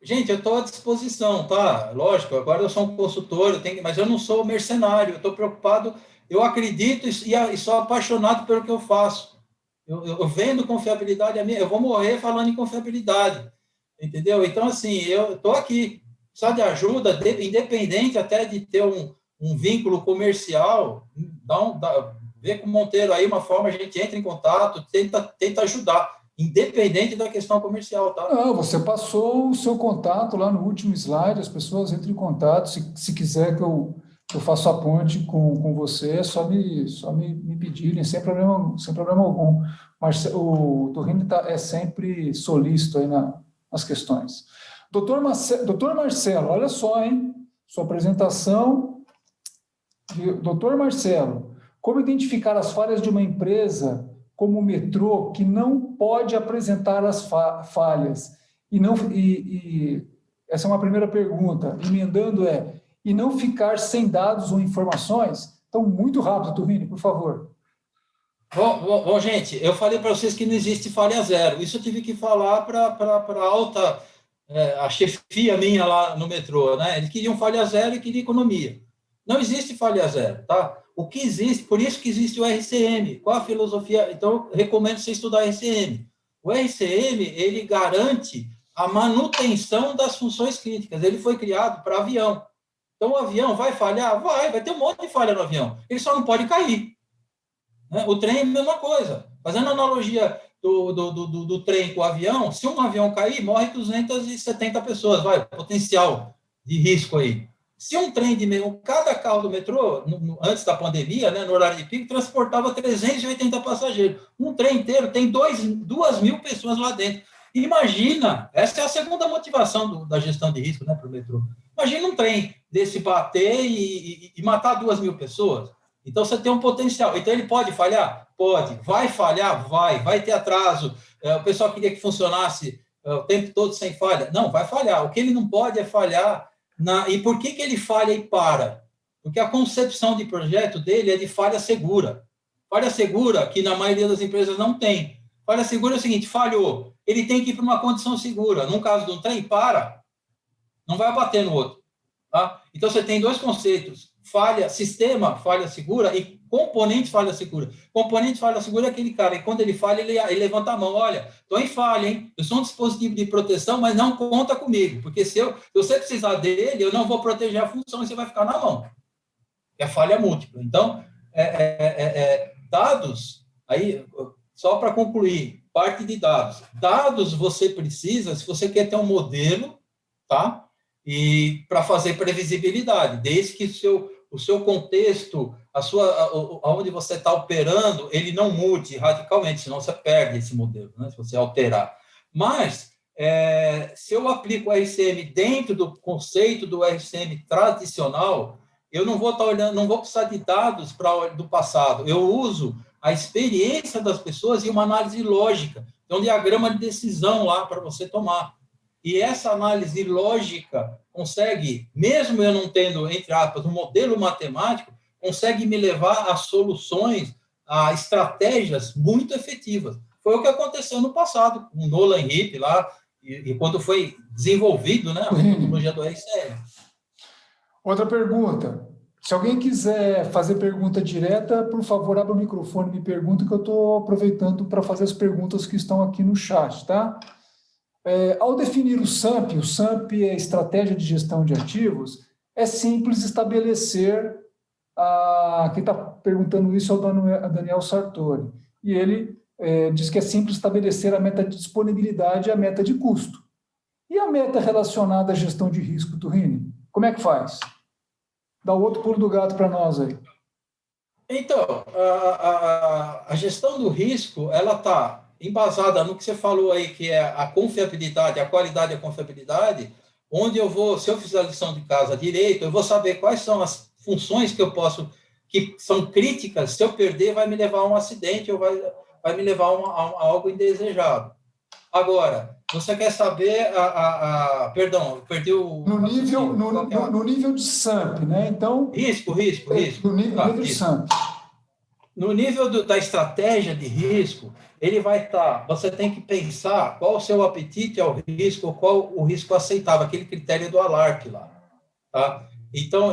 Gente, eu estou à disposição, tá? Lógico, agora eu sou um consultor, mas eu não sou mercenário, eu estou preocupado, eu acredito e sou apaixonado pelo que eu faço. Eu vendo confiabilidade, eu vou morrer falando em confiabilidade. Entendeu? Então, assim, eu estou aqui, só de ajuda, independente até de ter um vínculo comercial, ver com o Monteiro aí uma forma, a gente entra em contato, tenta ajudar, independente da questão comercial, tá? Não, você passou o seu contato lá no último slide, as pessoas entram em contato, se quiser que eu faça a ponte com você, é só me pedirem, sem problema algum. Mas o Turrini é sempre solícito aí nas questões. Doutor Marcelo, olha só, hein? Sua apresentação. Doutor Marcelo, como identificar as falhas de uma empresa como o metrô que não pode apresentar as falhas? Essa é uma primeira pergunta. Emendando e não ficar sem dados ou informações? Então, muito rápido, Turrini, por favor. Bom, gente, eu falei para vocês que não existe falha zero. Isso eu tive que falar para a chefia minha lá no metrô, né? Eles queriam falha zero e queriam economia. Não existe falha zero, tá? O que existe, por isso que existe o RCM. Qual a filosofia? Então, eu recomendo você estudar RCM. O RCM, ele garante a manutenção das funções críticas. Ele foi criado para avião. Então, o avião vai falhar? Vai ter um monte de falha no avião. Ele só não pode cair. O trem é a mesma coisa. Fazendo analogia do trem com o avião, se um avião cair, morre 270 pessoas, potencial de risco aí. Se um trem cada carro do metrô, antes da pandemia, né, no horário de pico, transportava 380 passageiros. Um trem inteiro tem 2.000 pessoas lá dentro. Imagina, essa é a segunda motivação da gestão de risco, né, para o metrô. Imagina um trem desse bater e matar 2.000 pessoas. Então, você tem um potencial. Então, ele pode falhar? Pode. Vai falhar? Vai ter atraso. O pessoal queria que funcionasse o tempo todo sem falha. Não, vai falhar. O que ele não pode é falhar. E por que ele falha e para? Porque a concepção de projeto dele é de falha segura. Falha segura que na maioria das empresas não tem. Falha segura é o seguinte, falhou, ele tem que ir para uma condição segura. No caso do trem, não vai bater no outro. Tá? Então, você tem dois conceitos, sistema, falha segura, e componente, falha segura. Componente, falha segura é aquele cara, e quando ele falha, ele levanta a mão, olha, estou em falha, hein? Eu sou um dispositivo de proteção, mas não conta comigo, porque se você precisar dele, eu não vou proteger a função e você vai ficar na mão. É falha múltipla. Então, dados, aí, só para concluir, parte de dados. Dados você precisa, se você quer ter um modelo, tá? E para fazer previsibilidade, desde que o seu contexto, onde você está operando, ele não mude radicalmente, senão você perde esse modelo, né? Se você alterar. Mas, se eu aplico o RCM dentro do conceito do RCM tradicional, eu não vou estar olhando, não vou precisar de dados do passado. Eu uso a experiência das pessoas e uma análise lógica. Tem um diagrama de decisão lá para você tomar. E essa análise lógica consegue, mesmo eu não tendo, entre aspas, um modelo matemático, consegue me levar a soluções, a estratégias muito efetivas. Foi o que aconteceu no passado, com o Nolan Heap lá, e quando foi desenvolvido, né, a metodologia do RCM. Outra pergunta. Se alguém quiser fazer pergunta direta, por favor, abra o microfone e me pergunta, que eu estou aproveitando para fazer as perguntas que estão aqui no chat, tá? Ao definir o SAMP é Estratégia de Gestão de Ativos, é simples estabelecer, quem está perguntando isso é o Daniel Sartori, e ele diz que é simples estabelecer a meta de disponibilidade e a meta de custo. E a meta relacionada à gestão de risco, Turrini? Como é que faz? Dá o outro pulo do gato para nós aí. Então, a gestão do risco, ela está embasada no que você falou aí, que é a confiabilidade, a qualidade e a confiabilidade, onde eu vou, se eu fizer a lição de casa direito, eu vou saber quais são as funções que são críticas, se eu perder, vai me levar a um acidente ou vai me levar a algo indesejado. Agora, você quer saber perdão, eu perdi o... No nível de SAMP, né? Então... Risco. No nível de SAMP. No nível da estratégia de risco, ele vai estar... Você tem que pensar qual o seu apetite ao risco, qual o risco aceitável, aquele critério do ALARC lá. Tá? Então,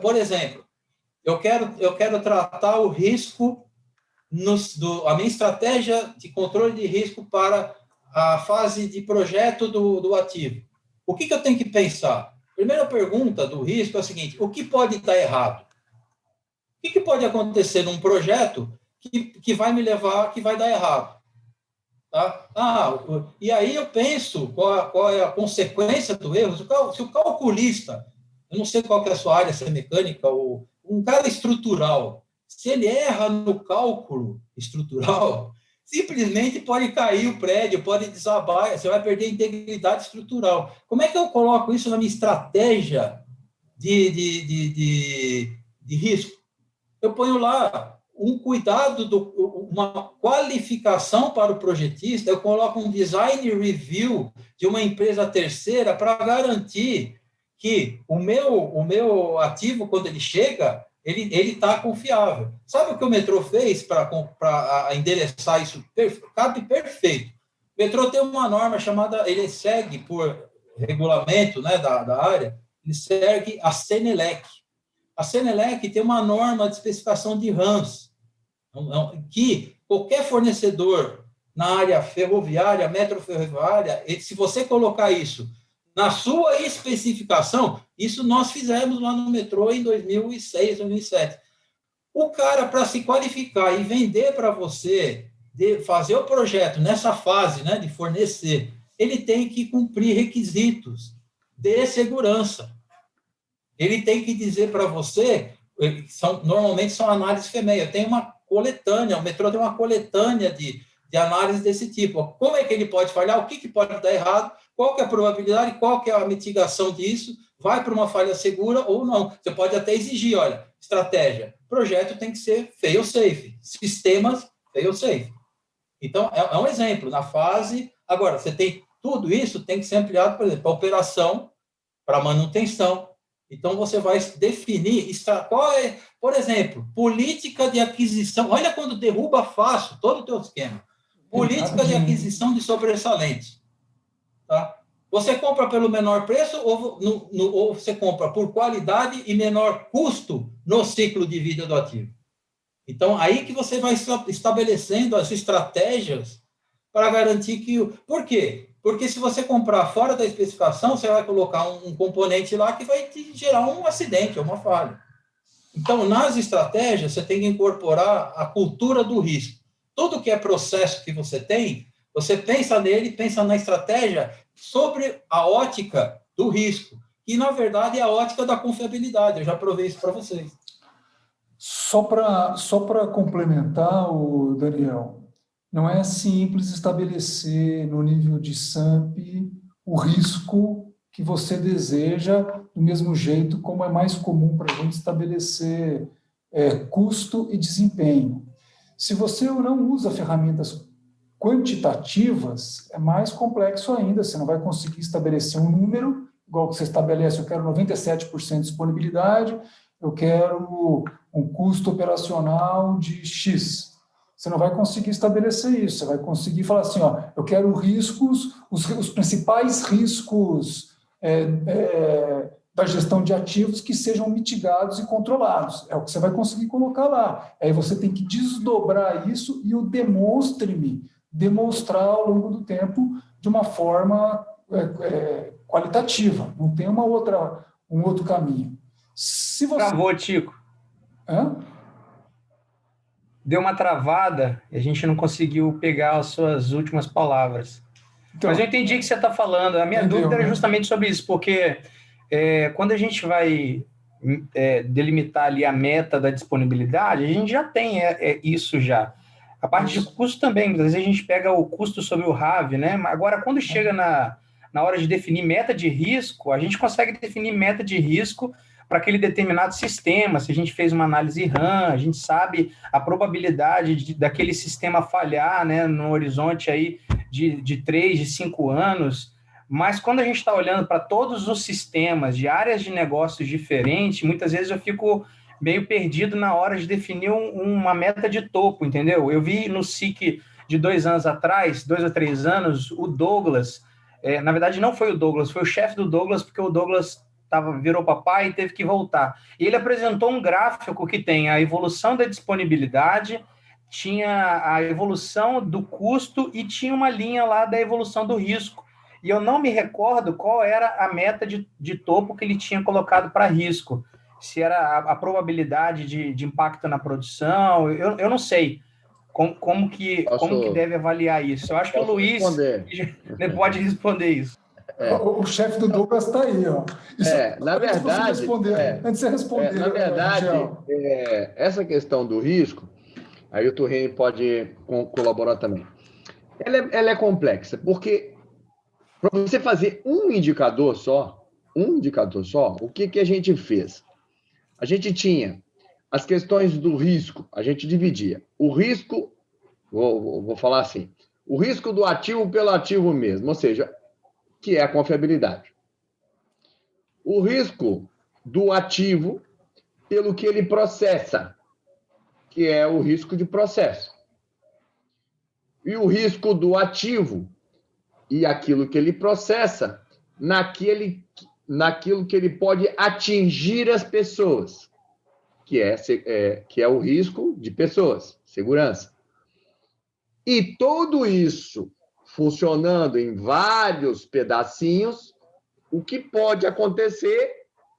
por exemplo, eu quero tratar o risco, a minha estratégia de controle de risco para a fase de projeto do ativo. O que eu tenho que pensar? Primeira pergunta do risco é a seguinte: o que pode estar errado? O que pode acontecer num projeto que vai me levar, que vai dar errado? Tá? E aí eu penso qual é a consequência do erro. Se o calculista, eu não sei qual que é a sua área, se é mecânica ou um cara estrutural, se ele erra no cálculo estrutural, simplesmente pode cair o prédio, pode desabar, você vai perder a integridade estrutural. Como é que eu coloco isso na minha estratégia de risco? Eu ponho lá um cuidado, uma qualificação para o projetista, eu coloco um design review de uma empresa terceira para garantir que o meu ativo, quando ele chega, ele está confiável. Sabe o que o metrô fez para endereçar isso? Cabe perfeito. O metrô tem uma norma chamada, ele segue por regulamento, né, da área, ele segue a Senelec. A Senelec tem uma norma de especificação de RAMs, que qualquer fornecedor na área ferroviária, metroferroviária, se você colocar isso na sua especificação, isso nós fizemos lá no metrô em 2006, 2007. O cara, para se qualificar e vender para você, fazer o projeto nessa fase, né, de fornecer, ele tem que cumprir requisitos de segurança. Ele tem que dizer para você, normalmente são análises FEMEA, tem uma coletânea, o metrô tem uma coletânea de análise desse tipo. Como é que ele pode falhar, o que pode dar errado, qual que é a probabilidade, qual que é a mitigação disso, vai para uma falha segura ou não. Você pode até exigir, olha, estratégia, projeto tem que ser fail-safe, sistemas fail-safe. Então, é um exemplo, na fase... Agora, você tem tudo isso, tem que ser ampliado, por exemplo, para operação, para manutenção. Então, você vai definir Por exemplo, política de aquisição. Olha quando derruba fácil todo o teu esquema. Política de aquisição de sobressalentes. Tá? Você compra pelo menor preço ou você compra por qualidade e menor custo no ciclo de vida do ativo? Então, aí que você vai estabelecendo as estratégias para garantir que... Por quê? Porque se você comprar fora da especificação, você vai colocar um componente lá que vai te gerar um acidente, uma falha. Então, nas estratégias, você tem que incorporar a cultura do risco. Tudo que é processo que você tem, você pensa nele, pensa na estratégia sobre a ótica do risco, que, na verdade, é a ótica da confiabilidade. Eu já provei isso para vocês. Só para complementar, Daniel, não é simples estabelecer no nível de SAMP o risco que você deseja, do mesmo jeito como é mais comum para a gente estabelecer custo e desempenho. Se você não usa ferramentas quantitativas, é mais complexo ainda, você não vai conseguir estabelecer um número, igual que você estabelece, eu quero 97% de disponibilidade, eu quero um custo operacional de X. Você não vai conseguir estabelecer isso, você vai conseguir falar assim, ó, eu quero riscos, os principais riscos da gestão de ativos que sejam mitigados e controlados. É o que você vai conseguir colocar lá. Aí você tem que desdobrar isso e o demonstre-me, demonstrar ao longo do tempo de uma forma qualitativa. Não tem um outro caminho. Se você... Travou, Tico. Hã? Deu uma travada e a gente não conseguiu pegar as suas últimas palavras. Então, mas eu entendi o que você está falando. A minha dúvida era justamente sobre isso, porque quando a gente vai delimitar ali a meta da disponibilidade, a gente já tem isso já. A parte de custo também, muitas vezes a gente pega o custo sobre o RAV, né? Agora, quando chega na hora de definir meta de risco, a gente consegue definir meta de risco para aquele determinado sistema. Se a gente fez uma análise RAM, a gente sabe a probabilidade daquele sistema falhar, né, no horizonte aí de 3, de 5 anos. Mas quando a gente está olhando para todos os sistemas de áreas de negócios diferentes, muitas vezes eu fico meio perdido na hora de definir uma meta de topo, entendeu? Eu vi no SIC de 2 anos atrás, 2 ou 3 anos, o Douglas, na verdade não foi o Douglas, foi o chefe do Douglas, porque o Douglas virou papai e teve que voltar. E ele apresentou um gráfico que tem a evolução da disponibilidade, tinha a evolução do custo e tinha uma linha lá da evolução do risco. E eu não me recordo qual era a meta de topo que ele tinha colocado para risco. Se era a probabilidade de impacto na produção, eu não sei como que deve avaliar isso. Eu acho que o Luiz pode responder isso. O chefe do Douglas está aí, ó. Na verdade, antes de você responder, na verdade, essa questão do risco, aí o Turrini pode colaborar também. Ela é complexa, porque para você fazer um indicador só, o que a gente fez? A gente tinha as questões do risco, a gente dividia. O risco, vou falar assim, o risco do ativo pelo ativo mesmo, ou seja, que é a confiabilidade. O risco do ativo pelo que ele processa, que é o risco de processo. E o risco do ativo e aquilo que ele processa naquilo que ele pode atingir as pessoas, que é o risco de pessoas, segurança. E tudo isso funcionando em vários pedacinhos, o que pode acontecer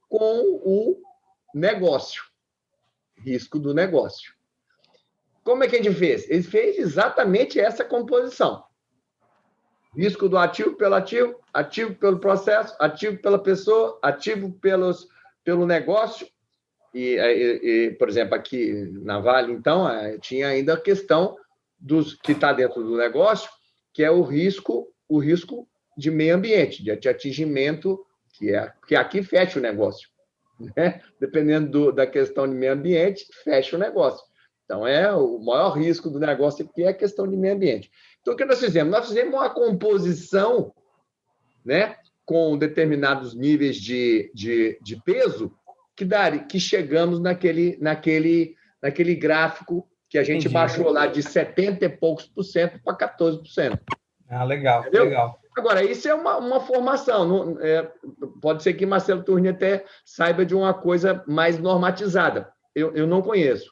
com o negócio, risco do negócio. Como é que a gente fez? Ele fez exatamente essa composição. Risco do ativo pelo ativo, ativo pelo processo, ativo pela pessoa, ativo pelo negócio. E, por exemplo, aqui na Vale, então, tinha ainda a questão que está dentro do negócio, que é o risco de meio ambiente, de atingimento, que aqui fecha o negócio. Né? Dependendo da questão de meio ambiente, fecha o negócio. Então, o maior risco do negócio aqui é a questão de meio ambiente. Então, o que nós fizemos? Nós fizemos uma composição, né, com determinados níveis de peso, que chegamos naquele gráfico que a gente baixou lá de 70 e poucos por cento para 14%. Ah, legal, entendeu? Legal. Agora, isso é uma formação. Pode ser que Marcelo Turni até saiba de uma coisa mais normatizada. Eu não conheço.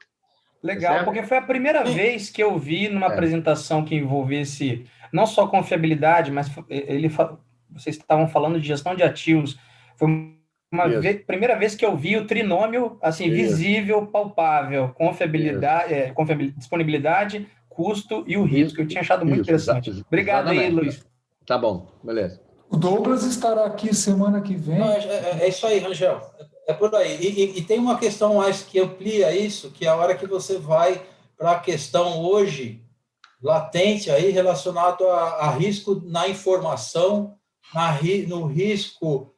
Legal, certo? porque foi a primeira vez que eu vi numa apresentação que envolvesse não só confiabilidade, mas vocês estavam falando de gestão de ativos. Foi primeira vez que eu vi o trinômio assim, visível, palpável, confiabilidade, disponibilidade, custo e o risco. Eu tinha achado muito interessante. Obrigado aí, Luiz. Tá bom, beleza. O Douglas estará aqui semana que vem. Não, é isso aí, Rangel. É por aí. E tem uma questão mais que amplia isso, que é a hora que você vai para a questão hoje latente aí relacionado a risco na informação, no risco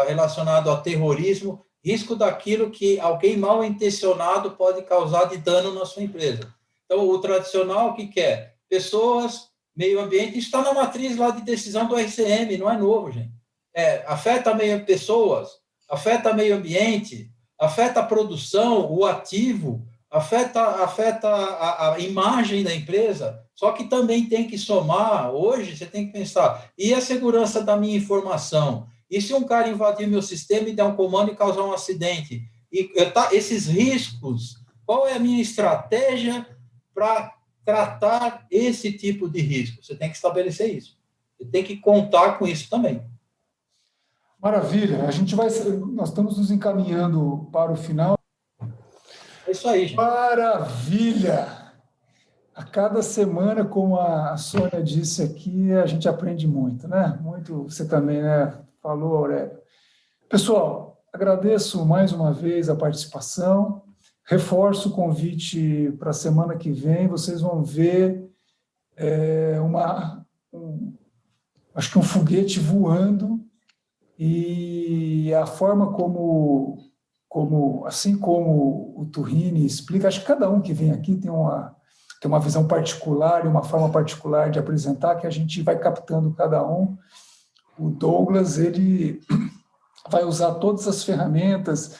relacionado ao terrorismo, risco daquilo que alguém mal intencionado pode causar de dano na sua empresa. Então, o tradicional, o que é? Pessoas, meio ambiente, está na matriz lá de decisão do RCM, não é novo, gente. Afeta pessoas, afeta meio ambiente, afeta a produção, o ativo, afeta a imagem da empresa, só que também tem que somar, hoje você tem que pensar, e a segurança da minha informação? E se um cara invadir meu sistema e der um comando e causar um acidente? Esses riscos, qual é a minha estratégia para tratar esse tipo de risco? Você tem que estabelecer isso. Você tem que contar com isso também. Maravilha. Nós estamos nos encaminhando para o final. É isso aí, gente. Maravilha! A cada semana, como a Sônia disse aqui, a gente aprende muito, né? Muito, você também, né? Falou, Aurélio. Pessoal, agradeço mais uma vez a participação. Reforço o convite para a semana que vem. Vocês vão ver acho que um foguete voando, e a forma assim como o Turrini explica, acho que cada um que vem aqui tem uma visão particular e uma forma particular de apresentar, que a gente vai captando cada um. O Douglas, ele vai usar todas as ferramentas.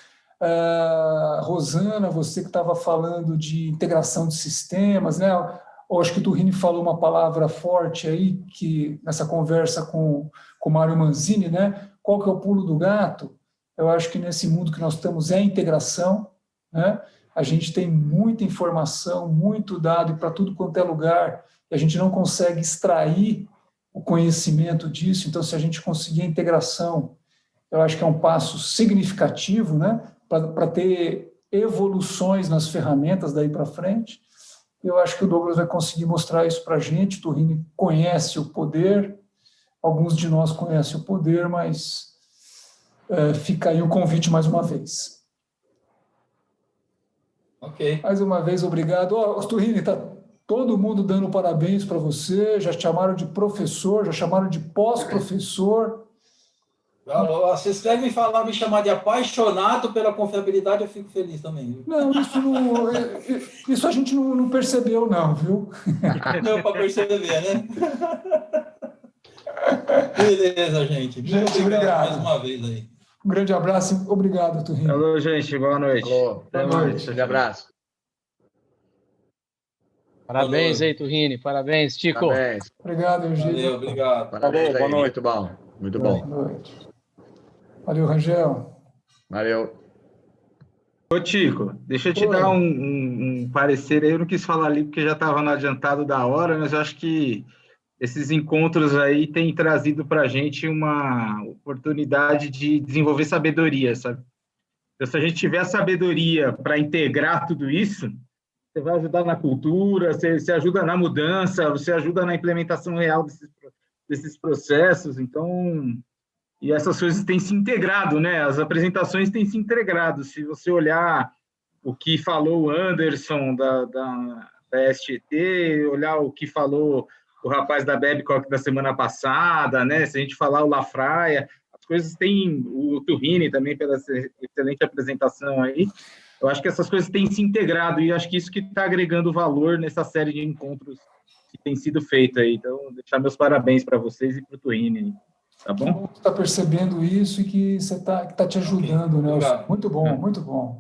Rosana, você que estava falando de integração de sistemas, né? Eu acho que o Turrini falou uma palavra forte aí, que nessa conversa com o Mário Manzini, né? Qual que é o pulo do gato? Eu acho que nesse mundo que nós estamos é a integração, né? A gente tem muita informação, muito dado para tudo quanto é lugar, e a gente não consegue extrair o conhecimento disso. Então, se a gente conseguir a integração, eu acho que é um passo significativo, né? Para ter evoluções nas ferramentas daí para frente. Eu acho que o Douglas vai conseguir mostrar isso para a gente. O Turrini conhece o poder, alguns de nós conhecem o poder, mas fica aí o convite mais uma vez. Ok. Mais uma vez, obrigado. Turrini, está todo mundo dando parabéns para você, já chamaram de professor, já chamaram de pós-professor. Se vocês querem me chamar de apaixonado pela confiabilidade, eu fico feliz também. Não, isso a gente não percebeu, não, viu? Deu para perceber, né? Beleza, gente. Muito obrigado mais uma vez aí. Um grande abraço e obrigado, Turrini. Alô, gente. Boa noite. Alô, boa noite. Grande abraço. Parabéns aí, Turrini. Parabéns, Tico. Parabéns. Obrigado, Eugênio. Valeu, obrigado. Parabéns aí. Boa noite. Muito bom. Muito bom. Boa noite. Valeu, Rangel. Valeu. Ô, Tico, deixa eu te dar um parecer aí. Eu não quis falar ali porque já estava no adiantado da hora, mas eu acho que esses encontros aí têm trazido para a gente uma oportunidade de desenvolver sabedoria, sabe? Então, se a gente tiver a sabedoria para integrar tudo isso, você vai ajudar na cultura, você ajuda na mudança, você ajuda na implementação real desses processos. Então, e essas coisas têm se integrado, né? As apresentações têm se integrado. Se você olhar o que falou o Anderson da STT, olhar o que falou o rapaz da Babcock da semana passada, né? Se a gente falar o Lafraia, as coisas têm, o Turrini também pela excelente apresentação aí. Eu acho que essas coisas têm se integrado e acho que isso que está agregando valor nessa série de encontros que tem sido feita aí. Então, deixar meus parabéns para vocês e para o Turrini. Tá bom? Você está percebendo isso e que você tá te ajudando, Nelson. Muito bom, muito bom.